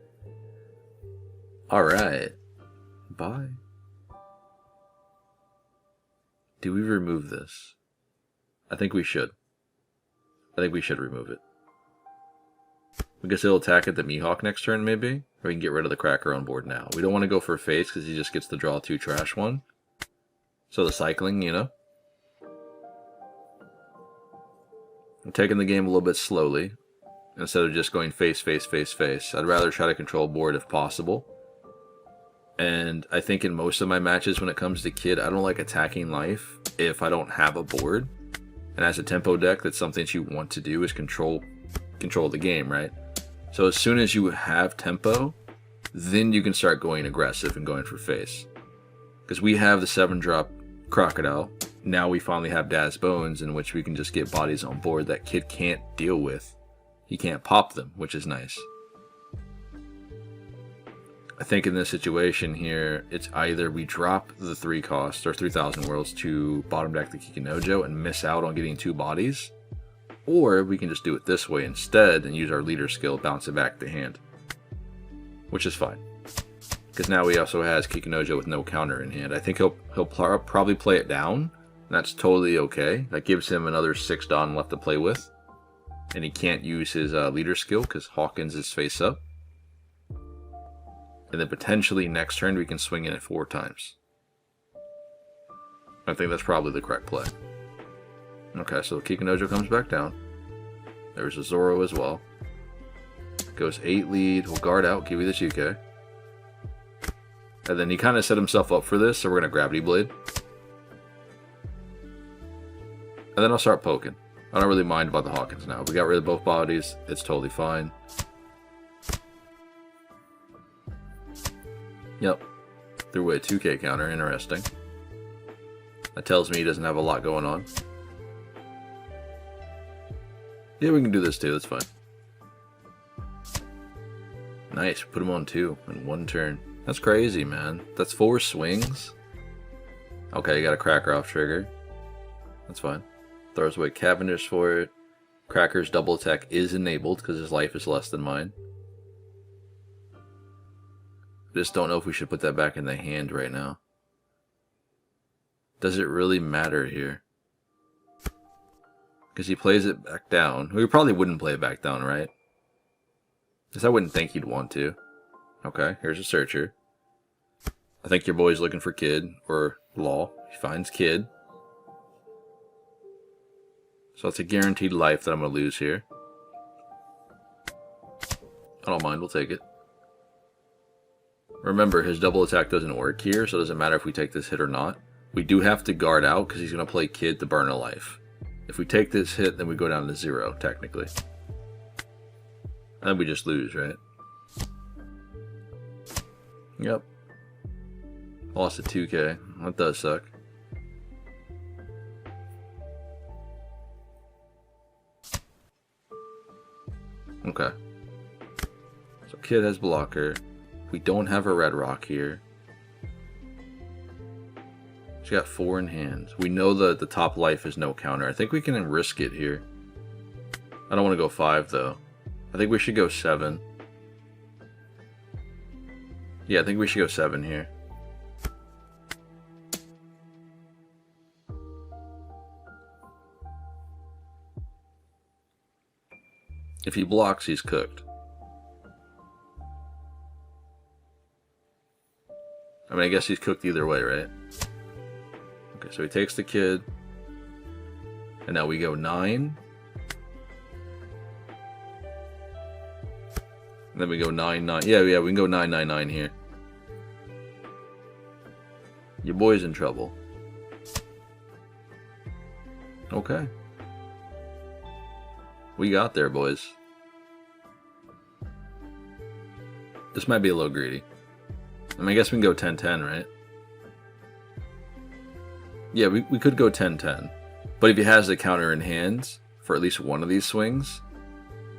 Alright. Bye. Do we remove this? I think we should. I think we should remove it. I guess it'll attack at the Mihawk next turn, maybe? Or we can get rid of the Cracker on board now. We don't want to go for a face because he just gets to draw 2 trash 1. So the cycling, you know. I'm taking the game a little bit slowly. Instead of just going face, face, face, face. I'd rather try to control board if possible. And I think in most of my matches when it comes to Kid, I don't like attacking life if I don't have a board. And as a tempo deck, that's something that you want to do is control the game, right? So as soon as you have tempo, then you can start going aggressive and going for face. Because we have the 7-drop Crocodile. Now we finally have Daz Bones, in which we can just get bodies on board that Kid can't deal with. He can't pop them, which is nice. I think in this situation here, it's either we drop the 3 cost, or 3,000 worlds, to bottom deck the Kikinojo and miss out on getting 2 bodies, or we can just do it this way instead and use our leader skill, bounce it back to hand. Which is fine. Because now he also has Kikinojo with no counter in hand. I think he'll probably play it down. That's totally okay. That gives him another 6 Dawn left to play with. And he can't use his leader skill because Hawkins is face up. And then potentially next turn we can swing in it 4 times. I think that's probably the correct play. Okay, so Kikunojo comes back down. There's a Zoro as well. Goes 8 lead. We'll guard out, give you the GK. And then he kind of set himself up for this, so we're going to Gravity Blade. And then I'll start poking. I don't really mind about the Hawkins now. We got rid of both bodies. It's totally fine. Yep. Threw away a 2k counter. Interesting. That tells me he doesn't have a lot going on. Yeah, we can do this too. That's fine. Nice. Put him on 2 in 1 turn. That's crazy, man. That's 4 swings. Okay, you got a Cracker off trigger. That's fine. Throws away Cavendish for it. Cracker's double attack is enabled because his life is less than mine. I just don't know if we should put that back in the hand right now. Does it really matter here? Because he plays it back down. We probably wouldn't play it back down, right? Because I wouldn't think he'd want to. Okay, here's a searcher. I think your boy's looking for Kid, or Law. He finds Kid. So it's a guaranteed life that I'm going to lose here. I don't mind, we'll take it. Remember, his double attack doesn't work here, so it doesn't matter if we take this hit or not. We do have to guard out, because he's going to play Kid to burn a life. If we take this hit, then we go down to 0, technically. And then we just lose, right? Yep. Lost a 2k. That does suck. Okay. So Kid has blocker. We don't have a red rock here. She's got 4 in hand. We know that the top life is no counter. I think we can risk it here. I don't want to go 5 though. I think we should go 7. Yeah, I think we should go 7 here. If he blocks, he's cooked. I mean, I guess he's cooked either way, right? Okay, so he takes the Kid. And now we go 9. And then we go 9, 9. Yeah, we can go 9, 9, 9 here. Your boy's in trouble. Okay. We got there, boys. This might be a little greedy. I mean, I guess we can go 10, 10, right? Yeah, we could go 10, 10. But if he has the counter in hands for at least one of these swings,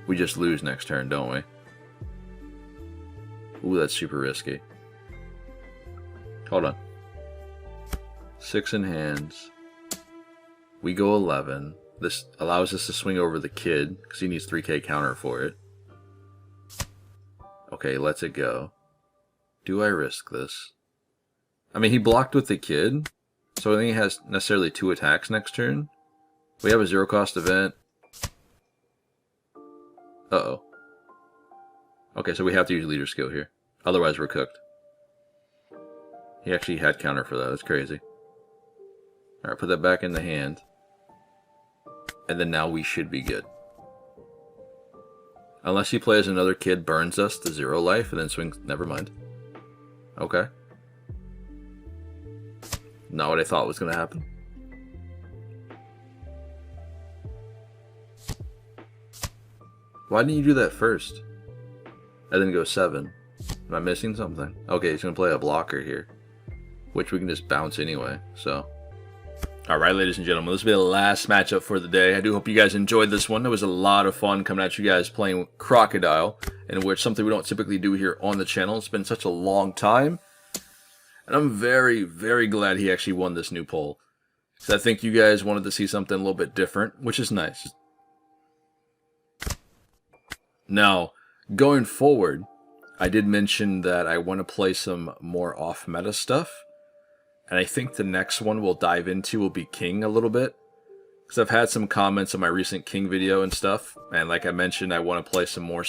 we just lose next turn, don't we? Ooh, that's super risky. Hold on. 6 in hands. We go 11. This allows us to swing over the Kid, because he needs 3k counter for it. Okay, lets it go. Do I risk this? I mean, he blocked with the Kid, so I think he has necessarily 2 attacks next turn. We have a 0 cost event. Uh-oh. Okay, so we have to use leader skill here. Otherwise, we're cooked. He actually had counter for that. That's crazy. Alright, put that back in the hand. And then now we should be good. Unless he plays another Kid, burns us to 0 life, and then swings. Never mind. Okay. Not what I thought was going to happen. Why didn't you do that first? And then go 7. Am I missing something? Okay, he's going to play a blocker here. Which we can just bounce anyway, so. Alright, ladies and gentlemen, this will be the last matchup for the day. I do hope you guys enjoyed this one. It was a lot of fun coming at you guys playing Crocodile, in which something we don't typically do here on the channel. It's been such a long time. And I'm very, very glad he actually won this new poll. Because I think you guys wanted to see something a little bit different, which is nice. Now, going forward, I did mention that I want to play some more off-meta stuff. And I think the next one we'll dive into will be King a little bit. Because I've had some comments on my recent King video and stuff, and like I mentioned, I want to play some more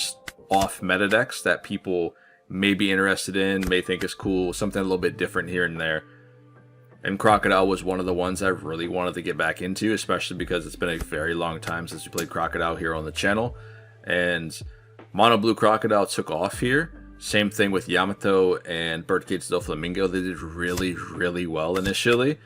off meta decks that people may be interested in, may think is cool, something a little bit different here and there. And Crocodile was one of the ones I really wanted to get back into, especially because it's been a very long time since we played Crocodile here on the channel. And Mono Blue Crocodile took off here. Same thing with Yamato and Birdcage's Doflamingo. They did really, really well initially.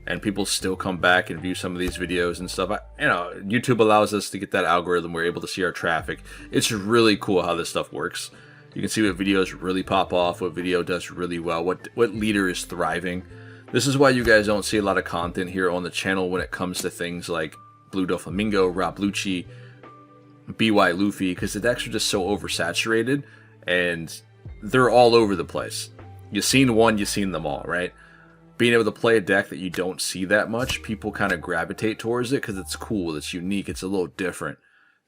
And people still come back and view some of these videos and stuff. You know, YouTube allows us to get that algorithm. We're able to see our traffic. It's really cool how this stuff works. You can see what videos really pop off, what video does really well, what leader is thriving. This is why you guys don't see a lot of content here on the channel when it comes to things like Blue Doflamingo, Rob Lucci, BY Luffy, because the decks are just so oversaturated and they're all over the place. You've seen one, you've seen them all, right? Being able to play a deck that you don't see that much, people kind of gravitate towards it because it's cool, it's unique, it's a little different.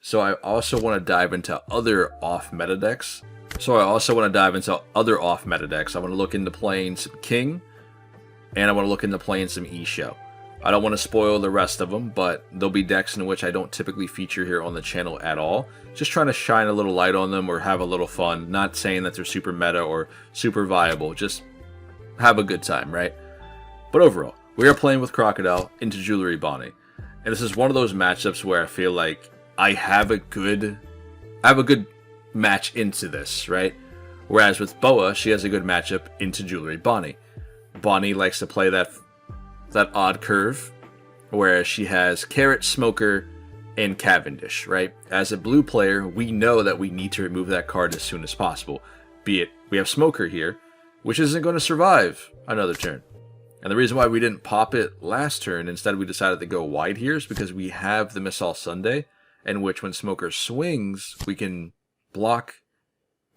So I also want to dive into other off-meta decks. I want to look into playing some King, and I want to look into playing some Isho. I don't want to spoil the rest of them, but there'll be decks in which I don't typically feature here on the channel at all. Just trying to shine a little light on them or have a little fun. Not saying that they're super meta or super viable, just have a good time, right? But overall, we are playing with Crocodile into Jewelry Bonnie. And this is one of those matchups where I feel like I have a good match into this, right? Whereas with Boa, she has a good matchup into Jewelry Bonnie. Bonnie likes to play that odd curve, whereas she has Carrot, Smoker, and Cavendish, right? As a blue player, we know that we need to remove that card as soon as possible. Be it, we have Smoker here, which isn't going to survive another turn. And the reason why we didn't pop it last turn, instead we decided to go wide here, is because we have the Miss All Sunday, in which when Smoker swings, we can block,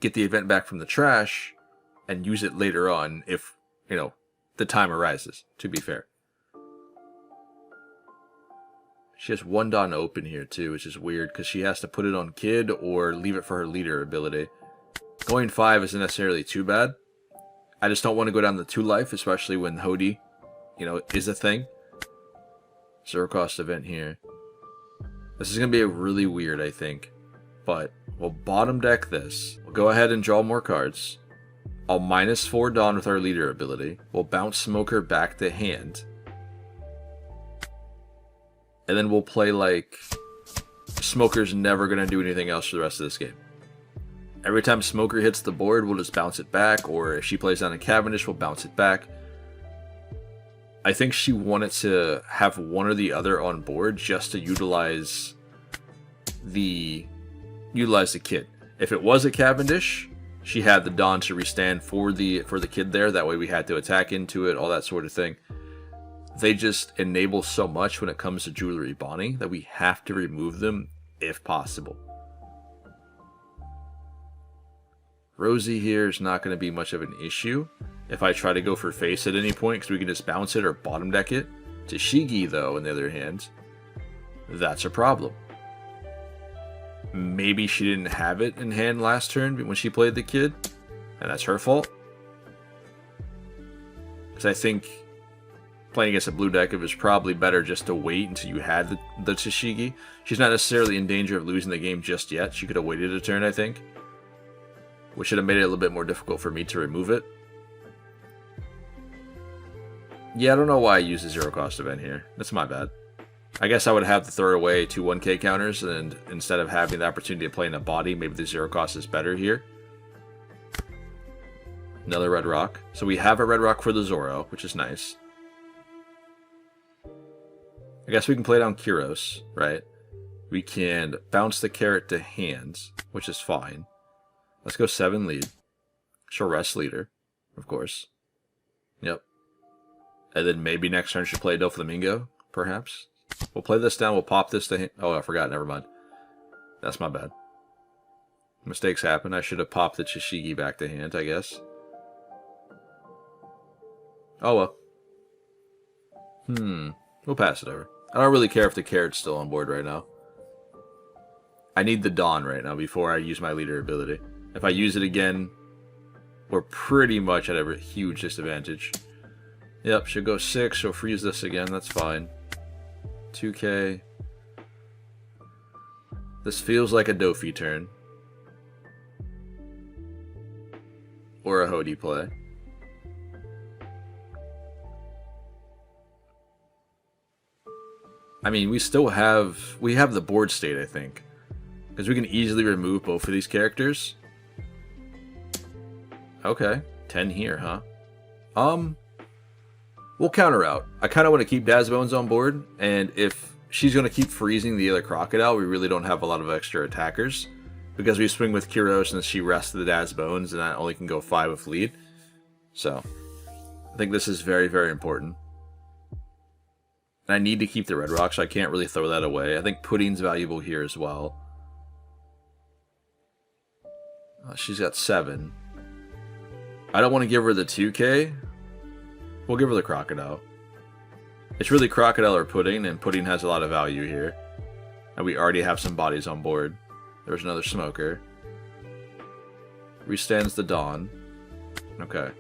get the event back from the trash, and use it later on if, you know, the time arises, to be fair. She has one Dawn open here too, which is weird, because she has to put it on Kid or leave it for her leader ability. Going 5 isn't necessarily too bad. I just don't want to go down the 2 life, especially when Hody, you know, is a thing. Zero cost event here. This is going to be a really weird, I think. But we'll bottom deck this. We'll go ahead and draw more cards. I'll -4 Dawn with our leader ability. We'll bounce Smoker back to hand. And then we'll play like Smoker's never going to do anything else for the rest of this game. Every time Smoker hits the board, we'll just bounce it back, or if she plays down a Cavendish, we'll bounce it back. I think she wanted to have one or the other on board just to utilize the Kid. If it was a Cavendish, she had the Dawn to restand for the Kid there. That way we had to attack into it, all that sort of thing. They just enable so much when it comes to Jewelry Bonnie that we have to remove them if possible. Rosie here is not going to be much of an issue if I try to go for face at any point, because we can just bounce it or bottom deck it. Tashigi, though, on the other hand, that's a problem. Maybe she didn't have it in hand last turn when she played the Kid, and that's her fault. Because I think playing against a blue deck, it was probably better just to wait until you had the Tashigi. She's not necessarily in danger of losing the game just yet. She could have waited a turn, I think. Which should have made it a little bit more difficult for me to remove it. Yeah, I don't know why I used the zero cost event here. That's my bad. I guess I would have to throw away 2 1k counters, and instead of having the opportunity to play in a body, maybe the zero cost is better here. Another red rock. So we have a red rock for the Zoro, which is nice. I guess we can play down Kyros, right? We can bounce the Carrot to hands, which is fine. Let's go 7 lead. She'll rest leader, of course. Yep. And then maybe next turn she'll play Doflamingo, perhaps. We'll play this down. We'll pop this to hand. Oh, I forgot. Never mind. That's my bad. Mistakes happen. I should have popped the Tashigi back to hand, I guess. Oh, well. We'll pass it over. I don't really care if the Carrot's still on board right now. I need the Dawn right now before I use my leader ability. If I use it again, we're pretty much at a huge disadvantage. Yep, should go 6. She'll freeze this again. That's fine. 2k. This feels like a Dofi turn. Or a Hody play. I mean, we have the board state, I think. Because we can easily remove both of these characters. Okay, 10 here, huh? We'll counter out. I kind of want to keep Dazbones on board, and if she's going to keep freezing the other Crocodile, we really don't have a lot of extra attackers. Because we swing with Kyros and she rests the Dazbones, and I only can go 5 with lead. So, I think this is very, very important. And I need to keep the Red Rock, so I can't really throw that away. I think Pudding's valuable here as well. She's got 7. I don't want to give her the 2k. We'll give her the Crocodile. It's really Crocodile or Pudding, and Pudding has a lot of value here. And we already have some bodies on board. There's another Smoker. Restands the Dawn. Okay.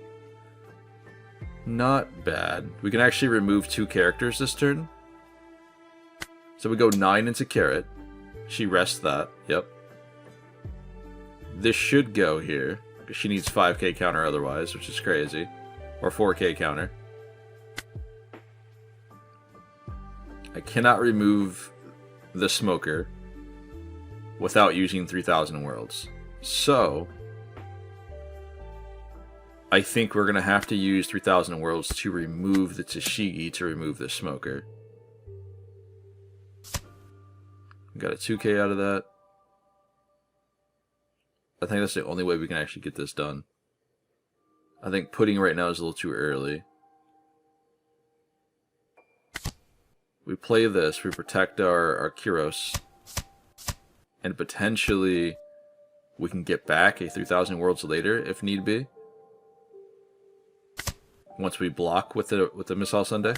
Not bad. We can actually remove 2 characters this turn. So we go 9 into Carrot. She rests that. Yep. This should go here. Because she needs 5k counter otherwise, which is crazy. Or 4k counter. I cannot remove the Smoker without using 3000 Worlds. So, I think we're going to have to use 3000 Worlds to remove the Tashigi to remove the Smoker. We got a 2k out of that. I think that's the only way we can actually get this done. I think Pudding right now is a little too early. We play this, we protect our Kyros. And potentially we can get back a 3000 Worlds later if need be. Once we block with the Missile Sunday.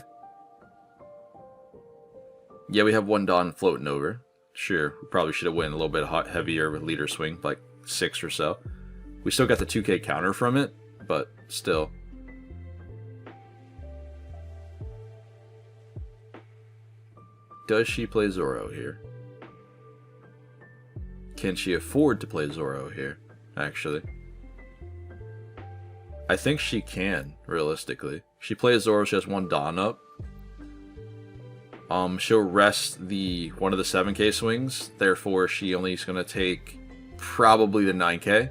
Yeah, we have 1 Dawn floating over. Sure, we probably should have went a little bit heavier with leader swing, like 6 or so. We still got the 2k counter from it, but still. Does she play Zoro here? Can she afford to play Zoro here, actually? I think she can, realistically. She plays Zoro, she has 1 Dawn up. She'll rest one of the 7k swings, therefore she only is going to take probably the 9k.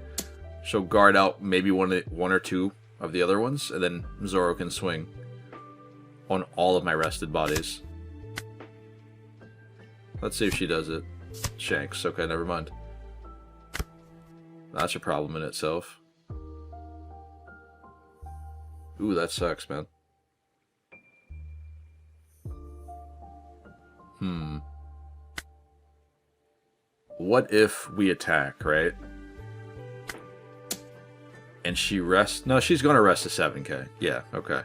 She'll guard out maybe one or 2 of the other ones, and then Zoro can swing on all of my rested bodies. Let's see if she does it. Shanks. Okay, never mind. That's a problem in itself. Ooh, that sucks, man. What if we attack, right? And she rests... No, she's gonna rest a 7k. Yeah, okay.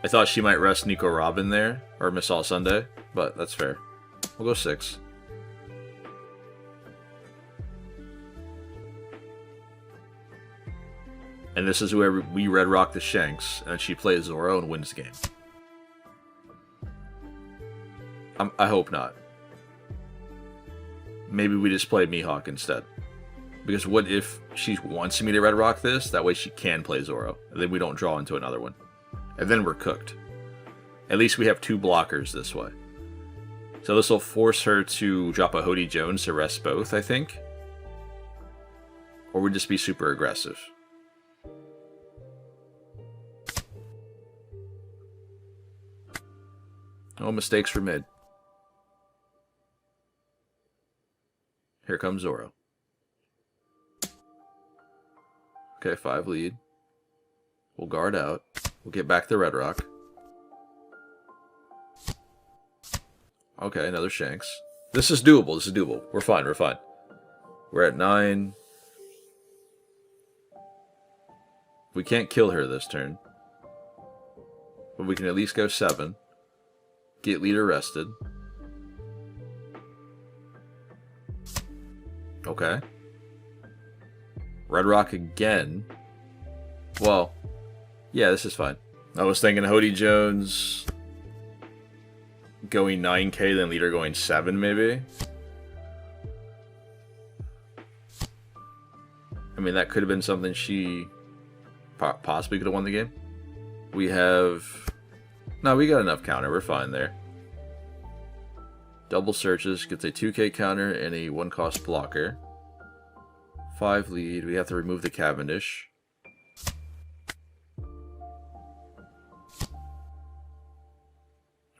I thought she might rest Nico Robin there, or Missile Sunday, but that's fair. We'll go 6. And this is where we Red Rock the Shanks, and she plays Zoro and wins the game. I hope not. Maybe we just play Mihawk instead. Because what if she wants me to Red Rock this? That way she can play Zoro. And then we don't draw into another one. And then we're cooked. At least we have 2 blockers this way. So this will force her to drop a Hody Jones to rest both, I think. Or we'd just be super aggressive. No mistakes were made. Here comes Zoro. Okay, 5 lead. We'll guard out. We'll get back the Red Rock. Okay, another Shanks. This is doable. This is doable. We're fine. We're fine. We're at 9. We can't kill her this turn. But we can at least go 7. Get leader rested. Okay. Red Rock again. Well, yeah, this is fine. I was thinking Hody Jones. going 9k, then leader going 7, maybe. I mean, that could have been something she possibly could have won the game. We have... No, we got enough counter. We're fine there. Double searches. Gets a 2k counter and a 1-cost blocker. 5 lead. We have to remove the Cavendish.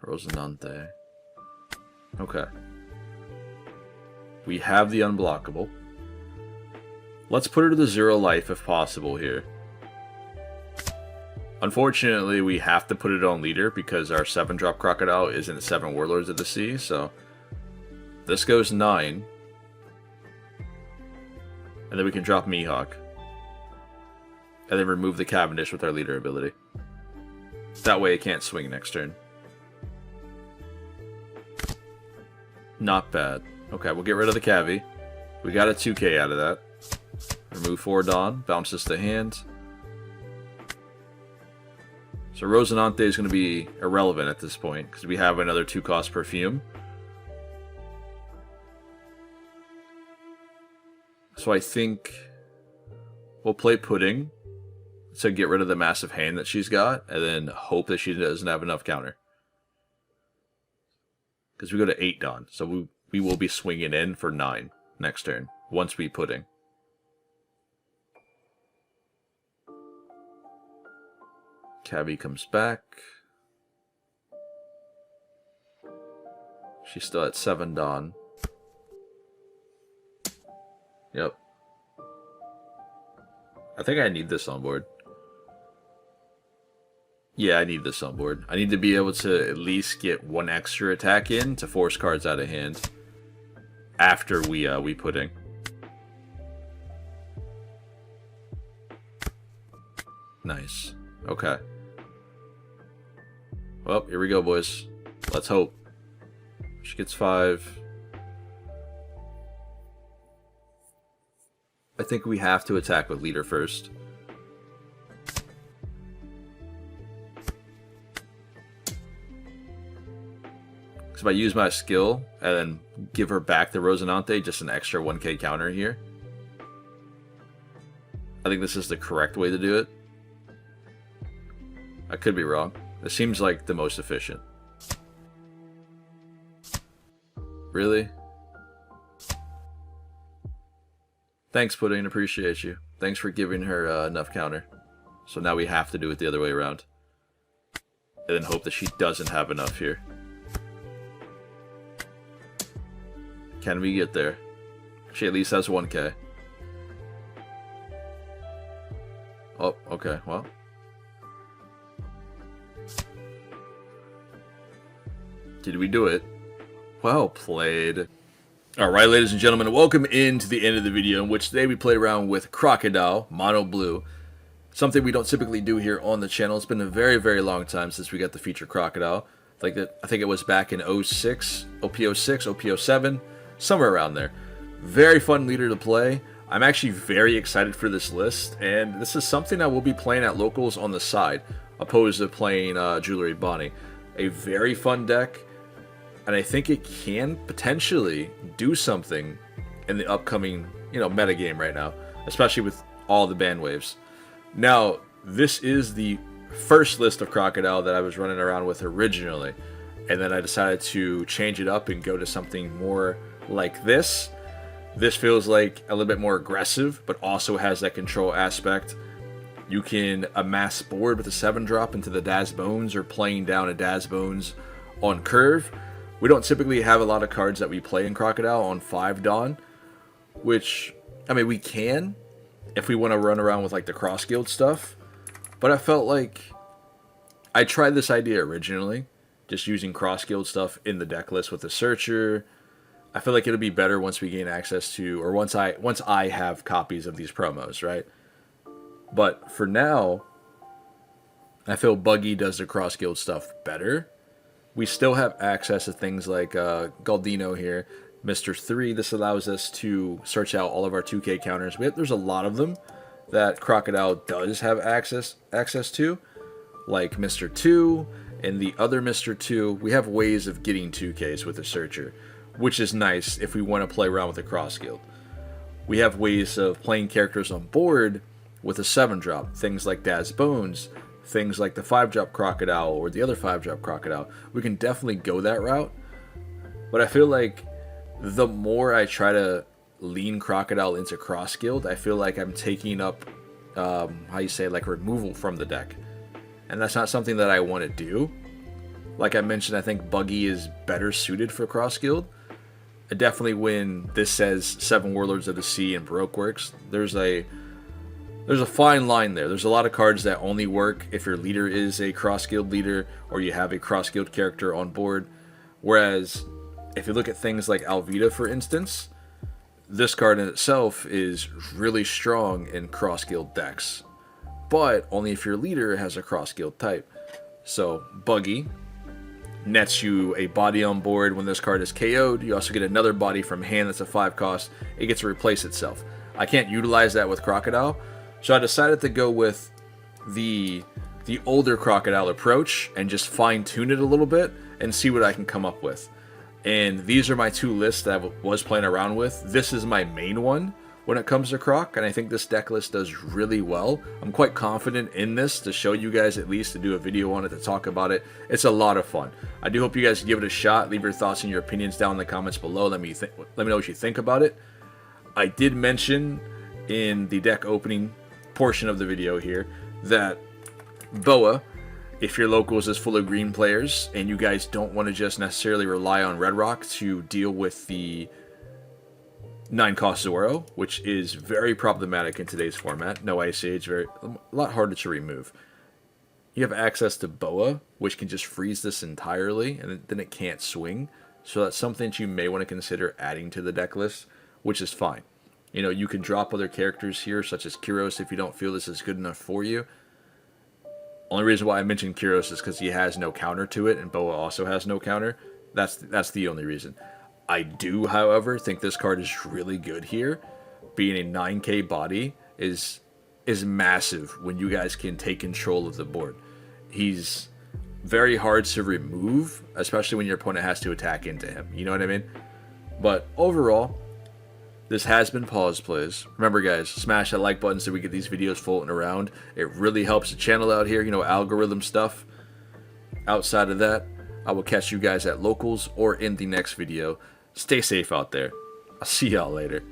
Rosinante. Okay. We have the unblockable. Let's put her to the 0 life if possible here. Unfortunately, we have to put it on leader because our 7-drop Crocodile isn't 7 Warlords of the Sea, so this goes 9. And then we can drop Mihawk. And then remove the Cavendish with our leader ability. That way it can't swing next turn. Not bad. Okay, we'll get rid of the Cavi. We got a 2k out of that. Remove 4 Dawn. Bounces the hand. So Rosinante is going to be irrelevant at this point, because we have another 2-cost Perfume. So I think we'll play Pudding to get rid of the massive hand that she's got, and then hope that she doesn't have enough counter. Because we go to 8 Dawn, so we will be swinging in for 9 next turn, once we Pudding. Cavi comes back. She's still at 7 Dawn. Yep. I think I need this on board. Yeah, I need this on board. I need to be able to at least get 1 extra attack in to force cards out of hand after we Pudding. Nice. Okay. Well, here we go, boys. Let's hope. She gets 5. I think we have to attack with leader first. So if I use my skill and then give her back the Rosinante, just an extra 1k counter here. I think this is the correct way to do it. I could be wrong. This seems like the most efficient. Really? Thanks, Pudding. Appreciate you. Thanks for giving her enough counter. So now we have to do it the other way around. And then hope that she doesn't have enough here. Can we get there? She at least has 1k. Oh, okay. Well. Did we do it? Well played. Alright, ladies and gentlemen, welcome into the end of the video, in which today we played around with Crocodile, Mono Blue. Something we don't typically do here on the channel. It's been a very, very long time since we got the feature Crocodile. I think it was back in 06, OP06, OP07, somewhere around there. Very fun leader to play. I'm actually very excited for this list, and this is something I will be playing at locals on the side, opposed to playing Jewelry Bonnie. A very fun deck. And I think it can potentially do something in the upcoming, meta game right now, especially with all the ban waves. Now, this is the first list of Crocodile that I was running around with originally, and then I decided to change it up and go to something more like this. This feels like a little bit more aggressive, but also has that control aspect. You can amass board with a 7-drop into the Daz Bones or playing down a Daz Bones on curve. We don't typically have a lot of cards that we play in Crocodile on 5 Dawn, which, I mean, we can if we want to run around with like the cross guild stuff, but I felt like I tried this idea originally, just using cross guild stuff in the deck list with the searcher. I feel like it'll be better once we gain access to, or once I have copies of these promos, right? But for now, I feel Buggy does the cross guild stuff better. We still have access to things like Galdino here, Mr. 3. This allows us to search out all of our 2k counters. There's a lot of them that Crocodile does have access to, like Mr. 2 And the other Mr. 2, we have ways of getting 2Ks with a Searcher, which is nice if we want to play around with a cross guild. We have ways of playing characters on board with a 7-drop, things like Dad's Bones, things like the 5-drop Crocodile or the other 5-drop Crocodile. We can definitely go that route, but I feel like the more I try to lean Crocodile into cross guild, I feel like I'm taking up, like removal from the deck. And that's not something that I want to do. Like I mentioned, I think Buggy is better suited for cross guild. Definitely when this says 7 Warlords of the Sea and Baroque works, there's a fine line there. There's a lot of cards that only work if your leader is a cross guild leader or you have a cross guild character on board. Whereas if you look at things like Alvida, for instance, this card in itself is really strong in cross guild decks, but only if your leader has a cross guild type. So Buggy nets you a body on board when this card is KO'd. You also get another body from hand that's a 5 cost. It gets to replace itself. I can't utilize that with Crocodile, so I decided to go with the older Crocodile approach and just fine tune it a little bit and see what I can come up with. And these are my 2 lists that I was playing around with. This is my main one when it comes to Croc, and I think this deck list does really well. I'm quite confident in this to show you guys, at least to do a video on it, to talk about it. It's a lot of fun. I do hope you guys give it a shot. Leave your thoughts and your opinions down in the comments below. Let me know what you think about it. I did mention in the deck opening portion of the video here that Boa, if your locals is full of green players and you guys don't want to just necessarily rely on Red Rock to deal with the 9-cost Zoro, which is very problematic in today's format. No Ice Age, a lot harder to remove. You have access to Boa, which can just freeze this entirely, and then it can't swing. So that's something that you may want to consider adding to the deck list, which is fine. You know, you can drop other characters here, such as Kyros, if you don't feel this is good enough for you. Only reason why I mentioned Kyros is because he has no counter to it, and Boa also has no counter. That's the only reason. I do, however, think this card is really good here. Being a 9k body is massive when you guys can take control of the board. He's very hard to remove, especially when your opponent has to attack into him. You know what I mean? But overall, this has been Pawseplays. Remember, guys, smash that like button so we get these videos floating around. It really helps the channel out here, you know, algorithm stuff. Outside of that, I will catch you guys at locals or in the next video. Stay safe out there. I'll see y'all later.